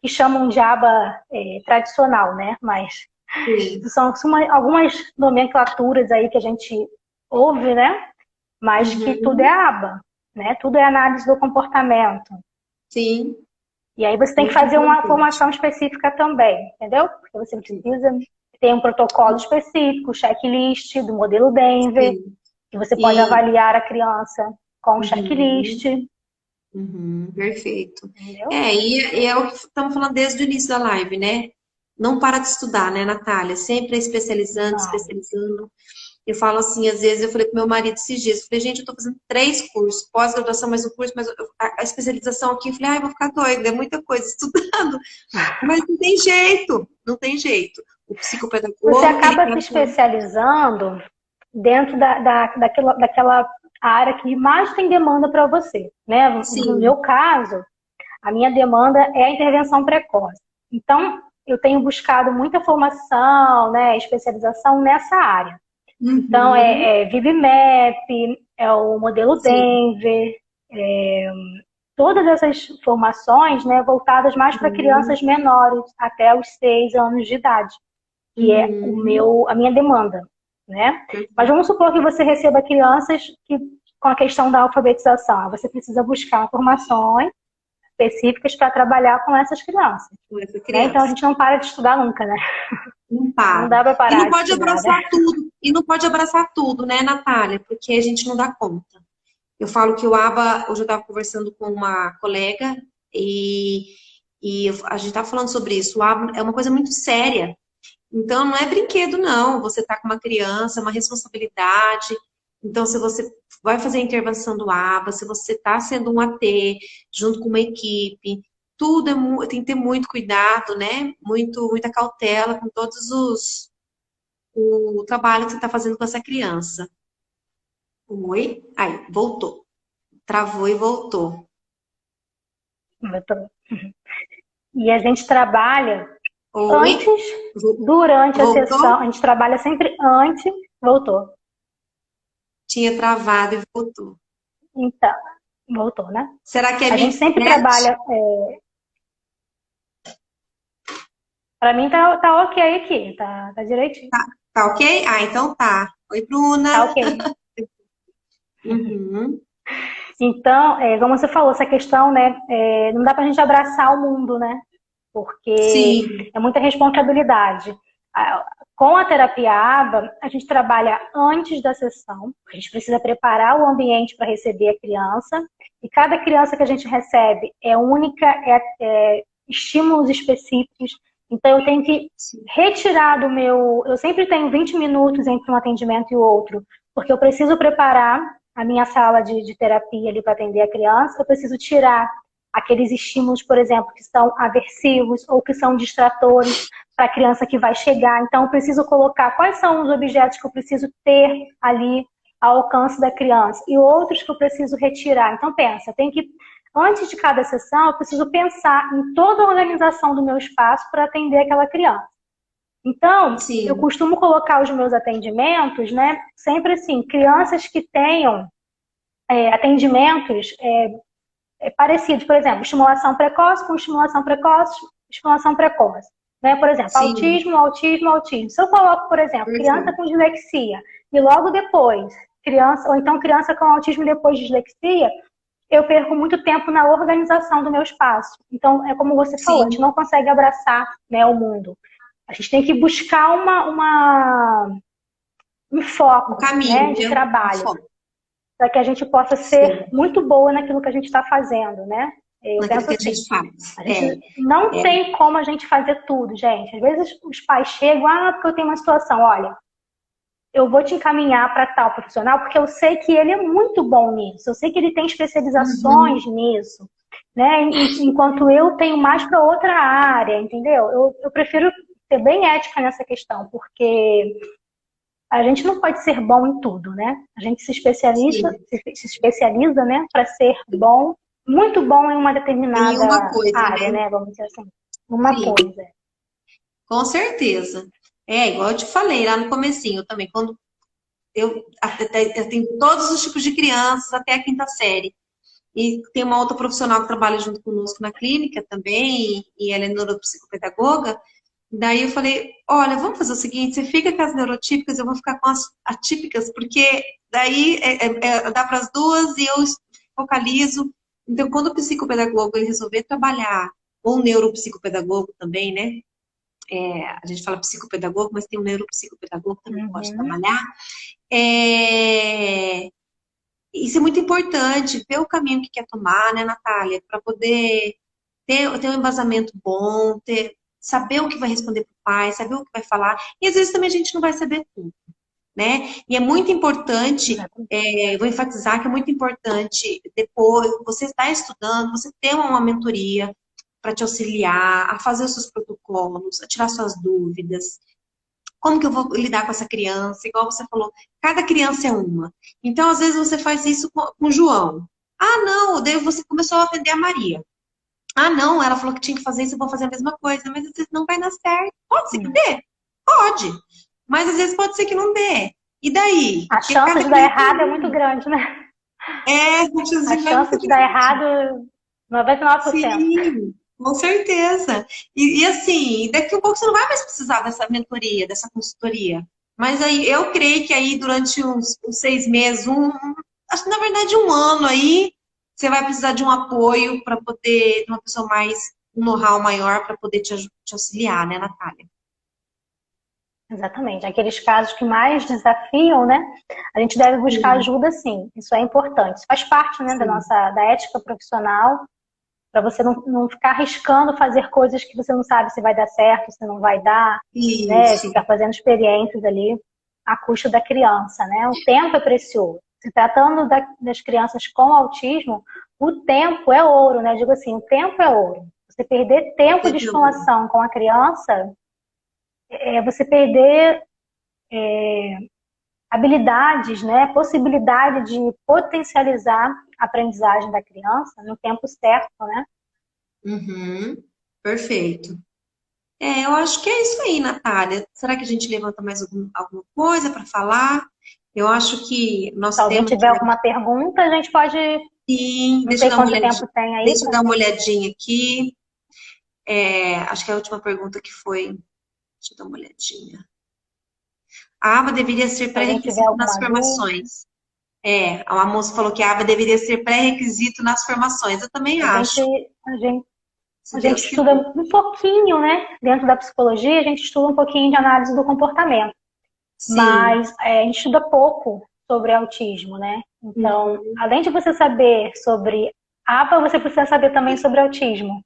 Que chamam de aba tradicional, né? Mas Sim. são algumas nomenclaturas aí que a gente ouve, né? Mas que tudo é aba, né? Tudo é análise do comportamento. Sim. E aí você tem que Muito fazer uma importante. formação específica também, entendeu? Porque você precisa ter um protocolo específico, checklist do modelo Denver, Sim. que você pode E avaliar a criança com o checklist, perfeito. entendeu? E é o que estamos falando desde o início da live, né? Não para de estudar, né, Natália? Sempre especializando, Não. especializando. Eu falo assim, às vezes, eu falei com meu marido esses dias, eu falei, gente, eu estou fazendo 3 cursos, pós-graduação mais um curso, mas a especialização aqui, eu falei, ai, eu vou ficar doida, é muita coisa estudando. Mas não tem jeito, não tem jeito. O Você psicopedagogo, ele acaba se quer... especializando dentro daquela área que mais tem demanda para você, né? No Sim. meu caso, a minha demanda é a intervenção precoce. Então, eu tenho buscado muita formação, né, especialização nessa área. Então, Uhum. ViveMap, é o modelo Sim. Denver, todas essas formações, né, voltadas mais para Uhum. crianças menores, até os 6 anos de idade, que é Uhum. a minha demanda, né? Mas Perfeito. vamos supor que você receba crianças que, com a questão da alfabetização, você precisa buscar formações específicas para trabalhar com essas crianças, Com essa né? Então a criança. gente não para de estudar nunca, né? Não Não para. dá para E não parar de pode estudar, né? abraçar tudo. E não pode abraçar tudo, né, Natália? Porque a gente não dá conta. Eu falo que o ABA, hoje eu estava conversando com uma colega e a gente estava falando sobre isso. O ABA é uma coisa muito séria. Então, não é brinquedo, não. Você está com uma criança, é uma responsabilidade. Então, se você vai fazer a intervenção do ABA, se você está sendo um AT, junto com uma equipe, tudo tem que ter muito cuidado, né? Muita cautela com todos o trabalho que você está fazendo com essa criança. Oi? Aí, voltou. Travou e voltou. E a gente trabalha Oi? antes, durante a Voltou? sessão, a gente trabalha sempre antes, voltou. Tinha travado e voltou. Então, voltou, né? Será que é A minha gente sempre internet? trabalha. Para mim tá ok aqui, tá direitinho. Tá ok? Ah, então tá. Oi, Tá Bruna. ok. Uhum. Então, como você falou, essa questão, né? Não dá pra gente abraçar o mundo, né? Porque Sim, é muita responsabilidade. Com a terapia ABA, a gente trabalha antes da sessão, a gente precisa preparar o ambiente para receber a criança, e cada criança que a gente recebe é única, estímulos específicos, então eu tenho que sim, retirar do meu... Eu sempre tenho 20 minutos entre um atendimento e o outro, porque eu preciso preparar a minha sala de terapia ali para atender a criança, eu preciso tirar aqueles estímulos, por exemplo, que são aversivos ou que são distratores para a criança que vai chegar. Então, eu preciso colocar quais são os objetos que eu preciso ter ali ao alcance da criança e outros que eu preciso retirar. Então, pensa, tem que, antes de cada sessão, eu preciso pensar em toda a organização do meu espaço para atender aquela criança. Então, eu sim, costumo colocar os meus atendimentos, né, sempre assim, crianças que tenham atendimentos parecidos, por exemplo, estimulação precoce com estimulação precoce, estimulação precoce. Né? Por exemplo, sim, autismo, autismo, autismo. Se eu coloco, por exemplo, criança perfeito. com dislexia e logo depois criança, ou então criança com autismo e depois dislexia, eu perco muito tempo na organização do meu espaço. Então, é como você falou, a gente Sim, não consegue abraçar, né, o mundo. A gente tem que buscar um um foco, caminho, né, de né? Um trabalho foco. para que a gente possa ser Sim, muito boa naquilo que a gente está fazendo, né? Eu naquilo penso que a assim, gente faz. a gente não tem como a gente fazer tudo, gente. Às vezes os pais chegam, porque eu tenho uma situação, olha, eu vou te encaminhar para tal profissional, porque eu sei que ele é muito bom nisso, eu sei que ele tem especializações Uhum. nisso, né? Enquanto eu tenho mais para outra área, entendeu? Eu prefiro ser bem ética nessa questão, porque a gente não pode ser bom em tudo, né? A gente se especializa, Sim, se especializa, né, para ser bom, muito bom em uma em uma determinada coisa, área, né? né? Vamos dizer assim, uma Sim, coisa. com certeza. É, igual eu te falei lá no comecinho também, quando eu tenho todos os tipos de crianças até a quinta série. e tem uma outra profissional que trabalha junto conosco na clínica também, e ela é neuropsicopedagoga. Daí eu falei, olha, vamos fazer o seguinte, você fica com as neurotípicas, eu vou ficar com as atípicas, porque daí dá para as duas e eu focalizo. Então, quando o psicopedagogo ele resolver trabalhar, ou o neuropsicopedagogo também, né? A gente fala psicopedagogo, mas tem um neuropsicopedagogo que também pode trabalhar. Isso é muito importante, ver o caminho que quer tomar, né, Natália? Para poder ter um embasamento bom, saber o que vai responder para o pai, saber o que vai falar. E às vezes também a gente não vai saber tudo, né? E é muito importante, vou enfatizar que é muito importante, depois, você está estudando, você ter uma mentoria para te auxiliar a fazer os seus protocolos, a tirar suas dúvidas. Como que eu vou lidar com essa criança? Igual você falou, cada criança é uma. Então, às vezes, você faz isso com o João. Ah, não, daí você começou a atender a Maria. Ah, não, ela falou que tinha que fazer isso, eu vou fazer a mesma coisa. Mas às vezes não vai dar certo. Pode ser que dê? Pode. Mas às vezes pode ser que não dê. E daí? A chance de dar errado é muito grande, né? A chance de dar errado 99%. Sim, com certeza. E assim, daqui a pouco você não vai mais precisar dessa mentoria, dessa consultoria. Mas aí eu creio que aí durante uns 6 meses, acho que na verdade 1 ano aí, você vai precisar de um apoio para poder, de uma pessoa mais, um know-how maior para poder te auxiliar, né, Natália? Exatamente. Aqueles casos que mais desafiam, né? A gente deve buscar ajuda, sim. Isso é importante. Isso faz parte, né, da ética profissional, para você não ficar arriscando fazer coisas que você não sabe se vai dar certo, se não vai dar, né? Ficar fazendo experiências ali à custa da criança, né? O tempo é precioso. Se tratando das crianças com autismo, o tempo é ouro, né? Eu digo assim, o tempo é ouro. Você perder tempo de estimulação com a criança é você perder habilidades, né? Possibilidade de potencializar a aprendizagem da criança no tempo certo, né? Perfeito. Eu acho que é isso aí, Natália. Será que a gente levanta mais alguma coisa para falar? Eu acho que Se alguém tiver alguma pergunta, a gente pode... Sim, não sei quanto tempo tem aí. Deixa eu dar uma olhadinha aqui. Acho que a última pergunta que foi... Deixa eu dar uma olhadinha. A aba deveria ser pré-requisito nas formações. A moça falou que a aba deveria ser pré-requisito nas formações. Eu também acho. A gente estuda um pouquinho, né? Dentro da psicologia, a gente estuda um pouquinho de análise do comportamento. Sim. Mas a gente estuda pouco sobre autismo, né? Então, além de você saber sobre APA, você precisa saber também sobre autismo.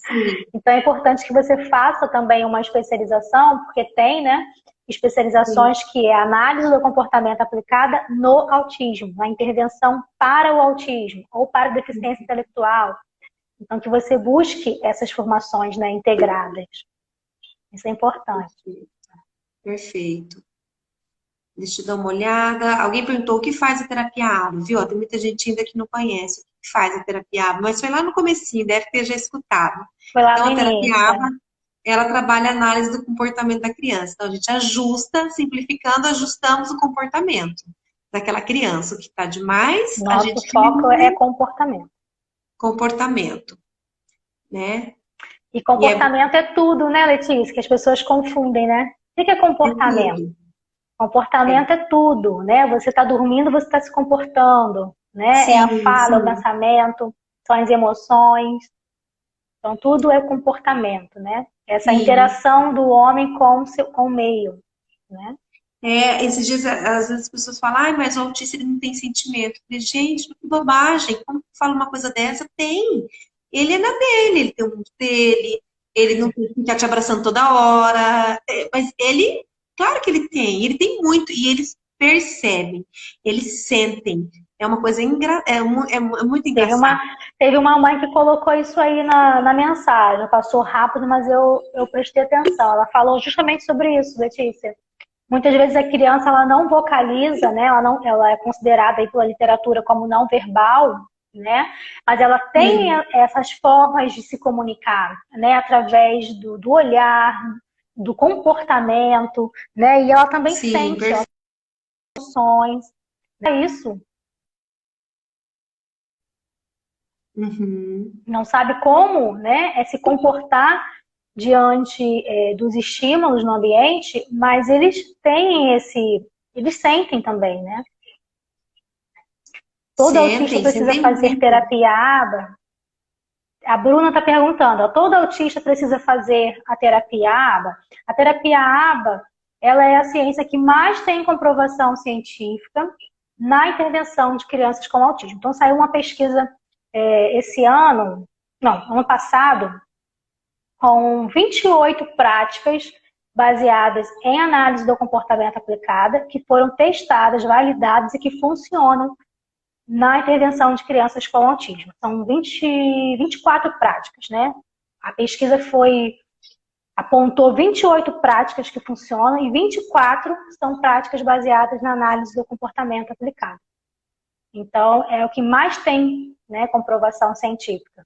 Sim. Então, é importante que você faça também uma especialização, porque tem, né? Especializações que é a análise do comportamento aplicada no autismo, na intervenção para o autismo ou para a deficiência intelectual. Então, que você busque essas formações, né, integradas. Isso é importante. Perfeito. Deixa eu dar uma olhada. Alguém perguntou o que faz a terapia ABA, viu? Tem muita gente ainda que não conhece o que faz a terapia ABA, mas foi lá no comecinho, deve ter já escutado. Foi lá então, a terapia ABA, ela trabalha a análise do comportamento da criança. Então, a gente ajusta, simplificando, ajustamos o comportamento daquela criança. O que está demais, a gente foco é comportamento. Comportamento, né? E comportamento é tudo, né, Letícia? Que as pessoas confundem, né? O que é comportamento? Comportamento é tudo, né? Você está dormindo, você está se comportando, né? Sim, é a fala, o pensamento, são as emoções. Então, tudo é comportamento, né? Essa interação do homem com o meio, né? Esses dias, às vezes as pessoas falam, mas o autista ele não tem sentimento. Eu falei, gente, que bobagem, como que fala uma coisa dessa? Tem. Ele é na dele, ele tem o mundo dele, ele não tem que ficar te abraçando toda hora, mas ele, claro que ele tem muito, e eles percebem, eles sentem. É uma coisa muito engraçada. Teve uma mãe que colocou isso aí na mensagem, passou rápido, mas eu prestei atenção. Ela falou justamente sobre isso, Letícia. Muitas vezes a criança ela não vocaliza, né? Ela é considerada aí pela literatura como não verbal, né? Mas ela tem essas formas de se comunicar, né? Através do olhar, do comportamento, né? E ela também sente emoções. É isso. Uhum. não sabe como, né, se comportar diante dos estímulos no ambiente, mas eles têm eles sentem também, né? Todo autista Sentem, precisa sentem fazer muito. terapia ABA. A Bruna está perguntando, ó, todo autista precisa fazer a terapia ABA? A terapia ABA, ela é a ciência que mais tem comprovação científica na intervenção de crianças com autismo. Então, saiu uma pesquisa esse ano, não, ano passado, com 28 práticas baseadas em análise do comportamento aplicada, que foram testadas, validadas e que funcionam na intervenção de crianças com autismo. São 24 práticas, né? A pesquisa apontou 28 práticas que funcionam e 24 são práticas baseadas na análise do comportamento aplicado. Então, é o que mais tem, né, comprovação científica.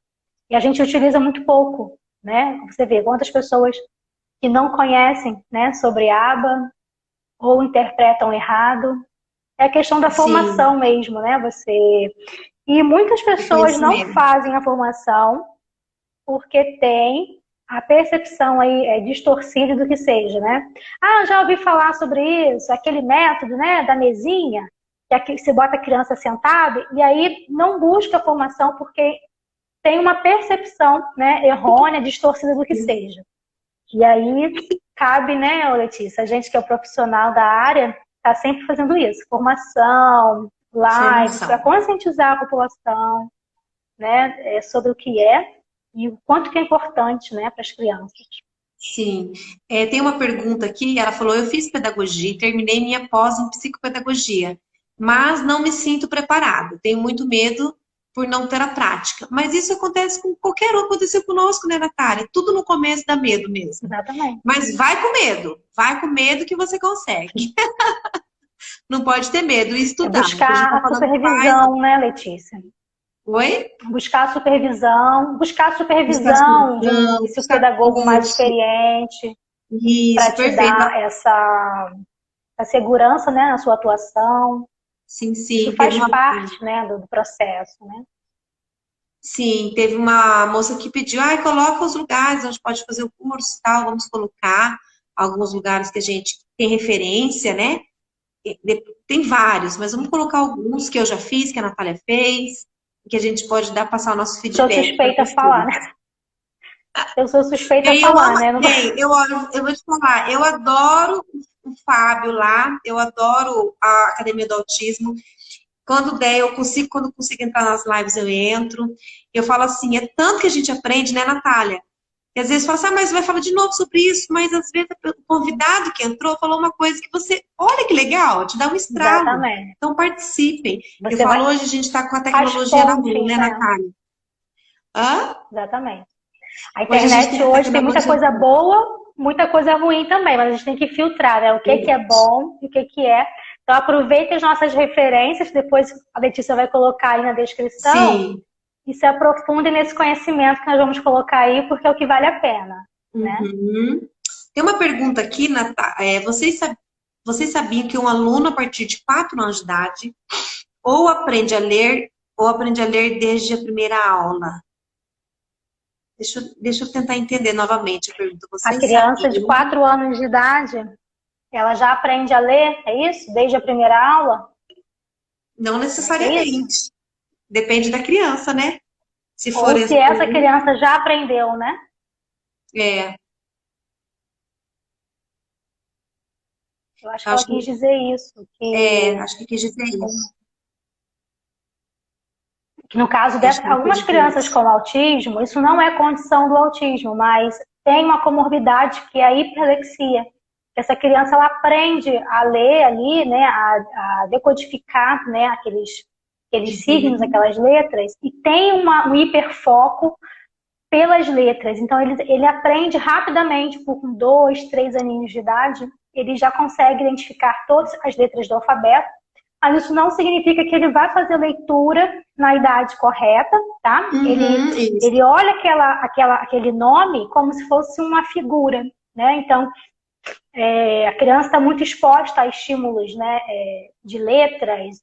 E a gente utiliza muito pouco, né? Você vê quantas pessoas que não conhecem, né, sobre ABA ou interpretam errado. É a questão da Sim, formação mesmo, né? E muitas o pessoas não conhecimento. fazem a formação porque tem a percepção aí distorcida do que seja, né? Ah, já ouvi falar sobre isso, aquele método, né, da mesinha, que aqui você bota a criança sentada e aí não busca a formação porque tem uma percepção, né, errônea, distorcida do que seja. E aí cabe, né, Letícia, a gente que é o profissional da área está sempre fazendo isso, formação, lives, para Formação. conscientizar a população, né, sobre o que é e o quanto que é importante, né, para as crianças. Sim. Tem uma pergunta aqui, ela falou, eu fiz pedagogia e terminei minha pós em psicopedagogia, mas não me sinto preparada. Tenho muito medo por não ter a prática. Mas isso acontece com qualquer um, aconteceu conosco, né, Natália? Tudo no começo dá medo mesmo. Exatamente. Mas vai com medo que você consegue. Não pode ter medo e É estudar. O que a gente buscar está a falando faz. supervisão, né, Letícia? Oi? Buscar a Buscar supervisão de um solução, buscar psicopedagogo mais curso. experiente para Isso, te perfeito. dar essa segurança, né, na sua atuação. Sim, Isso sim. faz parte, né, do processo, né? Sim, teve uma moça que pediu, coloca os lugares onde pode fazer o curso e tal, vamos colocar alguns lugares que a gente tem referência, né? Tem vários, mas vamos colocar alguns que eu já fiz, que a Natália fez, que a gente pode passar o nosso Sou feedback para suspeita a vocês. falar, né? Eu sou suspeita a E eu falar, amo, né? Não... eu vou te falar, eu adoro o Fábio lá, eu adoro a Academia do Autismo. Quando der, quando consigo entrar nas lives, eu entro. Eu falo assim, é tanto que a gente aprende, né, Natália? E às vezes fala assim, mas vai falar de novo sobre isso, mas às vezes o convidado que entrou falou uma coisa que você, olha que legal, te dá um estralo. Exatamente. Então participem. Eu Você falo, vai, hoje a gente está com a faz tecnologia na mão, pontes, né, né? Natália? Hã? Exatamente. A Hoje a gente internet tem a hoje tem muita tecnologia coisa na mão. boa, muita coisa ruim também, mas a gente tem que filtrar, né? O que é Verdade. bom e o que é. Então aproveite as nossas referências, depois a Letícia vai colocar aí na descrição Sim. e se aprofunde nesse conhecimento que nós vamos colocar aí, porque é o que vale a pena, né? Uhum. Tem uma pergunta aqui, Natália. Vocês sabiam que um aluno, a partir de 4 anos de idade, ou aprende a ler, ou aprende a ler desde a primeira aula? Deixa eu tentar entender novamente a pergunta. A Vocês criança de sabiam? 4 anos de idade, ela já aprende a ler, é isso? Desde a primeira aula? Não É isso? necessariamente. Depende da criança, né? Se for Ou se essa um, criança já aprendeu, né? é, Eu acho que ela acho quis que, dizer isso, acho que quis dizer isso. que no caso de Acho que ela quis algumas dizer crianças isso. com autismo, isso não é condição do autismo, mas tem uma comorbidade que é a hiperlexia. Essa criança ela aprende a ler ali, né, a decodificar, né, aqueles signos, Uhum. aquelas letras, e tem um hiperfoco pelas letras. Então ele aprende rapidamente, por 2, 3 aninhos de idade, ele já consegue identificar todas as letras do alfabeto, mas isso não significa que ele vai fazer leitura na idade correta, tá? Uhum, Ele isso. olha aquele nome como se fosse uma figura, né? Então, a criança está muito exposta a estímulos, né, de letras,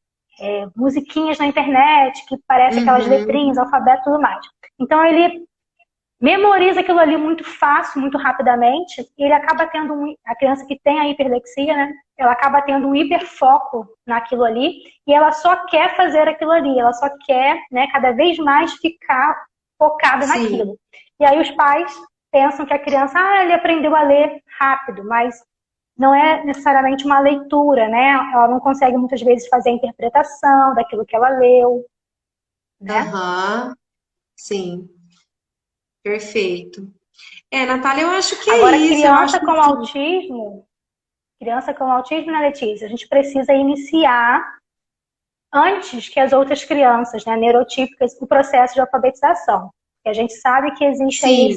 musiquinhas na internet, que parece aquelas letrinhas, alfabeto e tudo mais. Então, ele memoriza aquilo ali muito fácil, muito rapidamente, e ele acaba tendo, a criança que tem a hiperlexia, né, ela acaba tendo um hiperfoco naquilo ali, e ela só quer fazer aquilo ali, ela só quer, né, cada vez mais ficar focada naquilo. E aí os pais pensam que a criança, ele aprendeu a ler rápido, mas não é necessariamente uma leitura, né? Ela não consegue muitas vezes fazer a interpretação daquilo que ela leu, né? Sim, perfeito. Natália, eu acho que Agora, é isso. criança com autismo, né, Letícia? A gente precisa iniciar antes que as outras crianças, né, neurotípicas, o processo de alfabetização. E a gente sabe que existe aí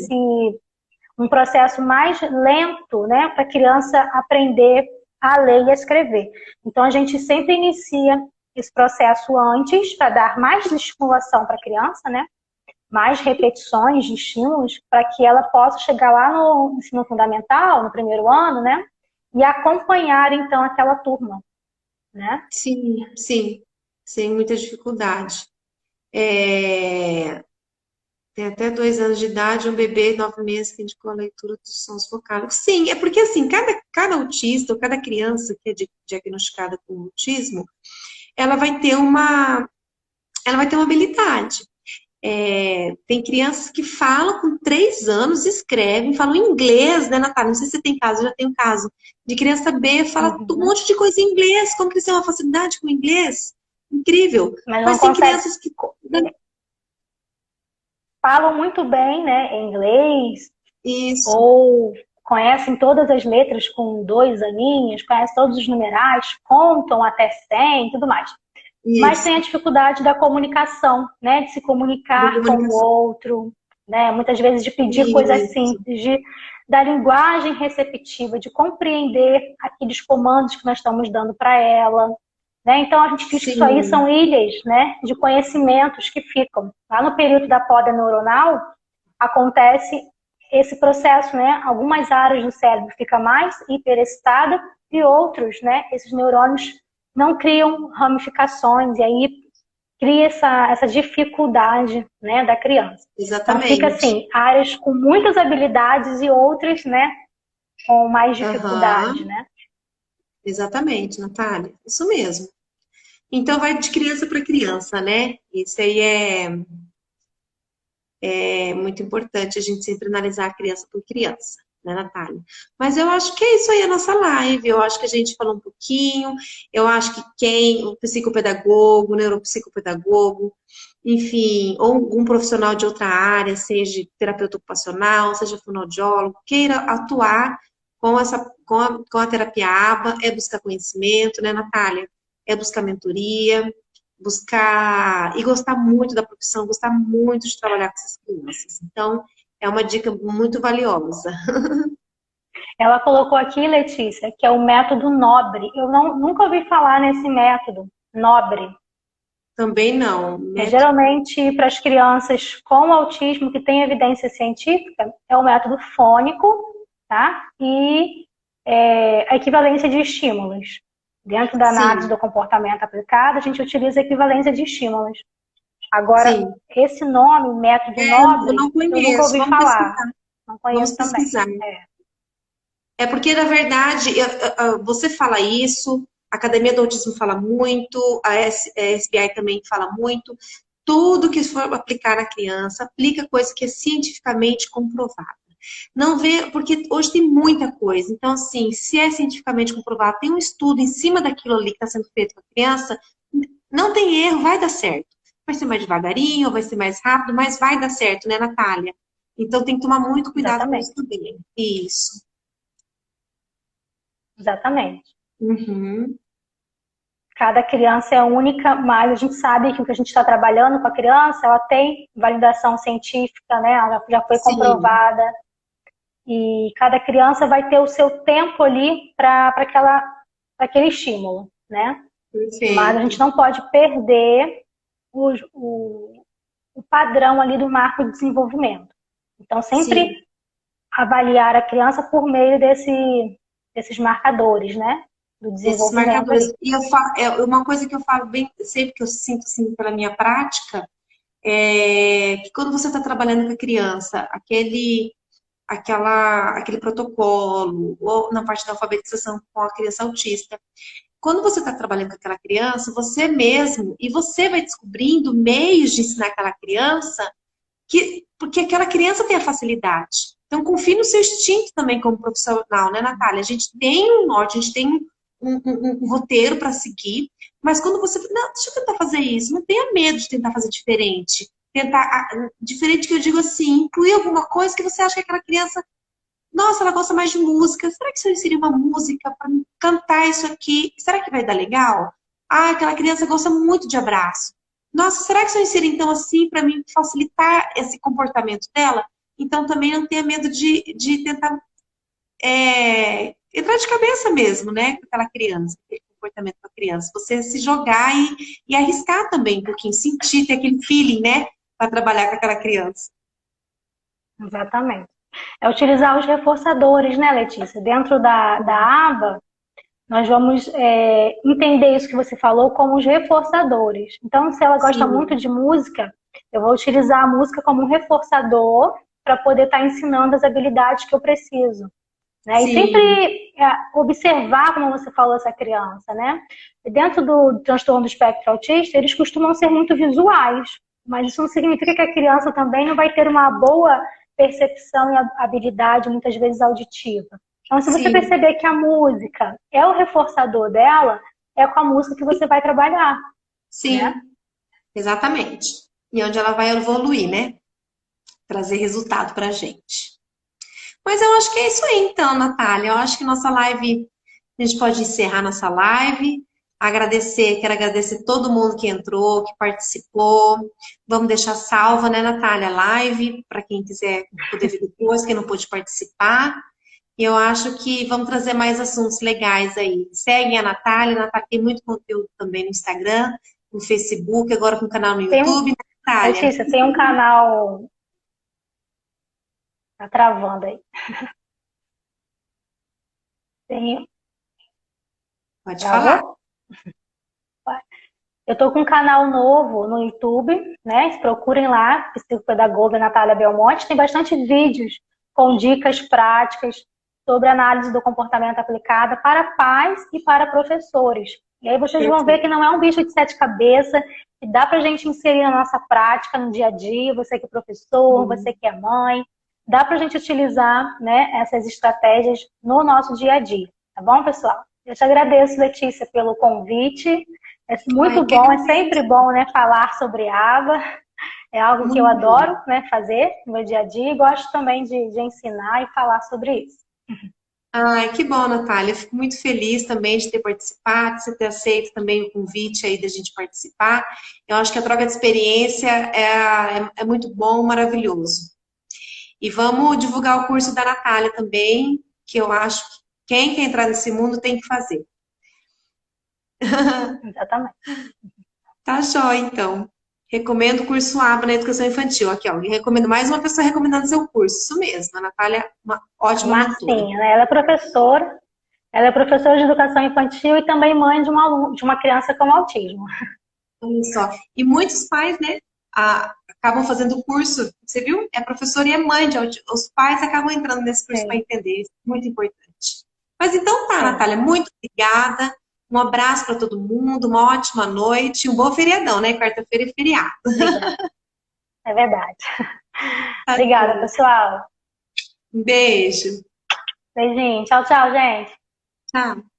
um processo mais lento, né, para a criança aprender a ler e a escrever. Então, a gente sempre inicia esse processo antes para dar mais estimulação para a criança, né, mais repetições de estímulos, para que ela possa chegar lá no ensino fundamental, no primeiro ano, né, e acompanhar, então, aquela turma, né? Sim, sem muita dificuldade. Tem até 2 anos de idade, um bebê, 9 meses, que indicou a leitura dos sons vocálicos. Sim, é porque assim, cada autista ou cada criança que é diagnosticada com autismo, ela vai ter uma habilidade. Tem crianças que falam com 3 anos, escrevem, falam inglês, né, Natália? Não sei se você tem caso, eu já tenho caso. De criança B, fala um monte de coisa em inglês. Como que eles têm uma facilidade com o inglês? Incrível. Mas tem crianças que falam muito bem, né, em inglês. Isso. Ou conhecem todas as letras com 2 aninhos, conhecem todos os numerais, contam até 100 e tudo mais. Isso. Mas tem a dificuldade da comunicação, né, de se comunicar com o outro, né, muitas vezes de pedir coisas simples, da linguagem receptiva, de compreender aqueles comandos que nós estamos dando para ela. Né? Então, a gente diz que isso aí são ilhas, né, de conhecimentos que ficam. Lá no período da poda neuronal, acontece esse processo, né? Algumas áreas do cérebro ficam mais hiperexcitada e outros, né, esses neurônios não criam ramificações, e aí cria essa dificuldade, né, da criança. Exatamente. Então, fica assim, áreas com muitas habilidades e outras, né, com mais dificuldade, né? Exatamente, Natália. Isso mesmo. Então, vai de criança para criança, né? Isso aí é muito importante a gente sempre analisar a criança por criança, né, Natália? Mas eu acho que é isso aí a nossa live. Eu acho que a gente falou um pouquinho. Eu acho que o psicopedagogo, o neuropsicopedagogo, enfim, ou algum profissional de outra área, seja terapeuta ocupacional, seja fonoaudiólogo, queira atuar com a terapia ABA, é buscar conhecimento, né, Natália? É buscar mentoria, buscar e gostar muito da profissão, gostar muito de trabalhar com essas crianças. Então, é uma dica muito valiosa. Ela colocou aqui, Letícia, que é o método Nobre. Eu nunca ouvi falar nesse método Nobre. Também não. Geralmente, para as crianças com autismo que tem evidência científica, é o método fônico, tá? E a equivalência de estímulos. Dentro da análise do comportamento aplicado, a gente utiliza a equivalência de estímulos. Agora, esse nome, método Nobre, eu nunca ouvi falar. Não conheço também. É porque, na verdade, você fala isso, a Academia do Autismo fala muito, a SBI também fala muito. Tudo que for aplicar na criança, aplica coisa que é cientificamente comprovada. Não vê, porque hoje tem muita coisa. Então, assim, se é cientificamente comprovado, tem um estudo em cima daquilo ali que está sendo feito com a criança, não tem erro, vai dar certo. Vai ser mais devagarinho, vai ser mais rápido, mas vai dar certo, né, Natália? Então, tem que tomar muito cuidado com isso também. Isso. Exatamente. Uhum. Cada criança é única, mas a gente sabe que o que a gente está trabalhando com a criança, ela tem validação científica, né? Ela já foi comprovada. E cada criança vai ter o seu tempo ali para aquele estímulo, né? Perfeito. Mas a gente não pode perder o padrão ali do marco de desenvolvimento. Então, sempre avaliar a criança por meio desses marcadores, né? do Esses desenvolvimento marcadores. ali. E uma coisa que eu falo bem, sempre que eu sinto assim pela minha prática, é que quando você está trabalhando com a criança, aquele protocolo, ou na parte da alfabetização com a criança autista, quando você está trabalhando com aquela criança, você mesmo, e você vai descobrindo meios de ensinar aquela criança, porque aquela criança tem a facilidade. Então, confie no seu instinto também como profissional, né, Natália? A gente tem um norte, a gente tem um roteiro para seguir, mas quando você. Não, deixa eu tentar fazer isso. Não tenha medo de tentar fazer diferente. Diferente que eu digo assim, incluir alguma coisa que você acha que aquela criança. Nossa, ela gosta mais de música. Será que se eu inserir uma música para cantar isso aqui, será que vai dar legal? Ah, aquela criança gosta muito de abraço. Nossa, será que se eu inserir então assim para mim facilitar esse comportamento dela? Então também não tenha medo de tentar entrar de cabeça mesmo, né, com aquela criança, aquele comportamento da criança. Você se jogar e arriscar também um pouquinho, sentir, ter aquele feeling, né, para trabalhar com aquela criança. Exatamente. É utilizar os reforçadores, né, Letícia? Dentro da aba, nós vamos entender isso que você falou como os reforçadores. Então, se ela gosta muito Sim, de música, eu vou utilizar a música como um reforçador para poder estar ensinando as habilidades que eu preciso. Né? E sim, sempre observar, como você falou, essa criança. Né? E dentro do transtorno do espectro autista, eles costumam ser muito visuais, mas isso não significa que a criança também não vai ter uma boa percepção e habilidade, muitas vezes auditiva. Então, se você sim, perceber que a música é o reforçador dela, é com a música que você vai trabalhar, sim, né? exatamente. E onde ela vai evoluir, né? Trazer resultado pra gente. Mas eu acho que é isso aí, então, Natália. Eu acho que nossa live, a gente pode encerrar nossa live. Quero agradecer todo mundo que entrou, que participou. Vamos deixar salva, né, Natália, a live, para quem quiser poder ver depois, quem não pôde participar. E eu acho que vamos trazer mais assuntos legais aí. Seguem a Natália tem muito conteúdo também no Instagram, no Facebook, agora com o canal no Tem, YouTube, né, Natália? Letícia, tem um canal. Tá travando aí. Tem. Pode falar. Travou? Eu tô com um canal novo no YouTube, né? Procurem lá, psicopedagoga Natália Belmonte. Tem bastante vídeos com dicas práticas sobre análise do comportamento aplicada para pais e para professores. E aí vocês vão ver Perfeito. que não é um bicho de sete cabeças, que dá para a gente inserir na nossa prática, no dia a dia, você que é professor, você que é mãe, dá para a gente utilizar, né, essas estratégias no nosso dia a dia. Tá bom, pessoal? Eu te agradeço, Letícia, pelo convite. É Ai, muito que bom, é agradeço. sempre bom, né, falar sobre água. É algo que eu Muito bom. adoro, né, fazer no meu dia a dia e gosto também de ensinar e falar sobre isso. Ai, que bom, Natália. Eu fico muito feliz também de ter participado, de você ter aceito também o convite aí da gente participar. Eu acho que a troca de experiência é muito bom, maravilhoso. E vamos divulgar o curso da Natália também, que eu acho que quem quer entrar nesse mundo tem que fazer. Exatamente. Tá jóia, então. Recomendo o curso ABA na educação infantil. Aqui, ó. Recomendo mais uma pessoa recomendando seu curso. Isso mesmo. A Natália é uma A ótima mentora. Marcinha, né, ela é professora de educação infantil e também mãe de de uma criança com autismo. Olha só. E muitos pais, né, acabam fazendo o curso. Você viu? É professor e é mãe. Os pais acabam entrando nesse curso para Sim, entender. Isso é muito importante. Mas então tá, sim. Natália. Muito obrigada. Um abraço para todo mundo. Uma ótima noite. Um bom feriadão, né? Quarta-feira é feriado. Obrigada. É verdade. Tá Obrigada, bom. pessoal. Um beijo. Beijinho. Tchau, tchau, gente. Tchau.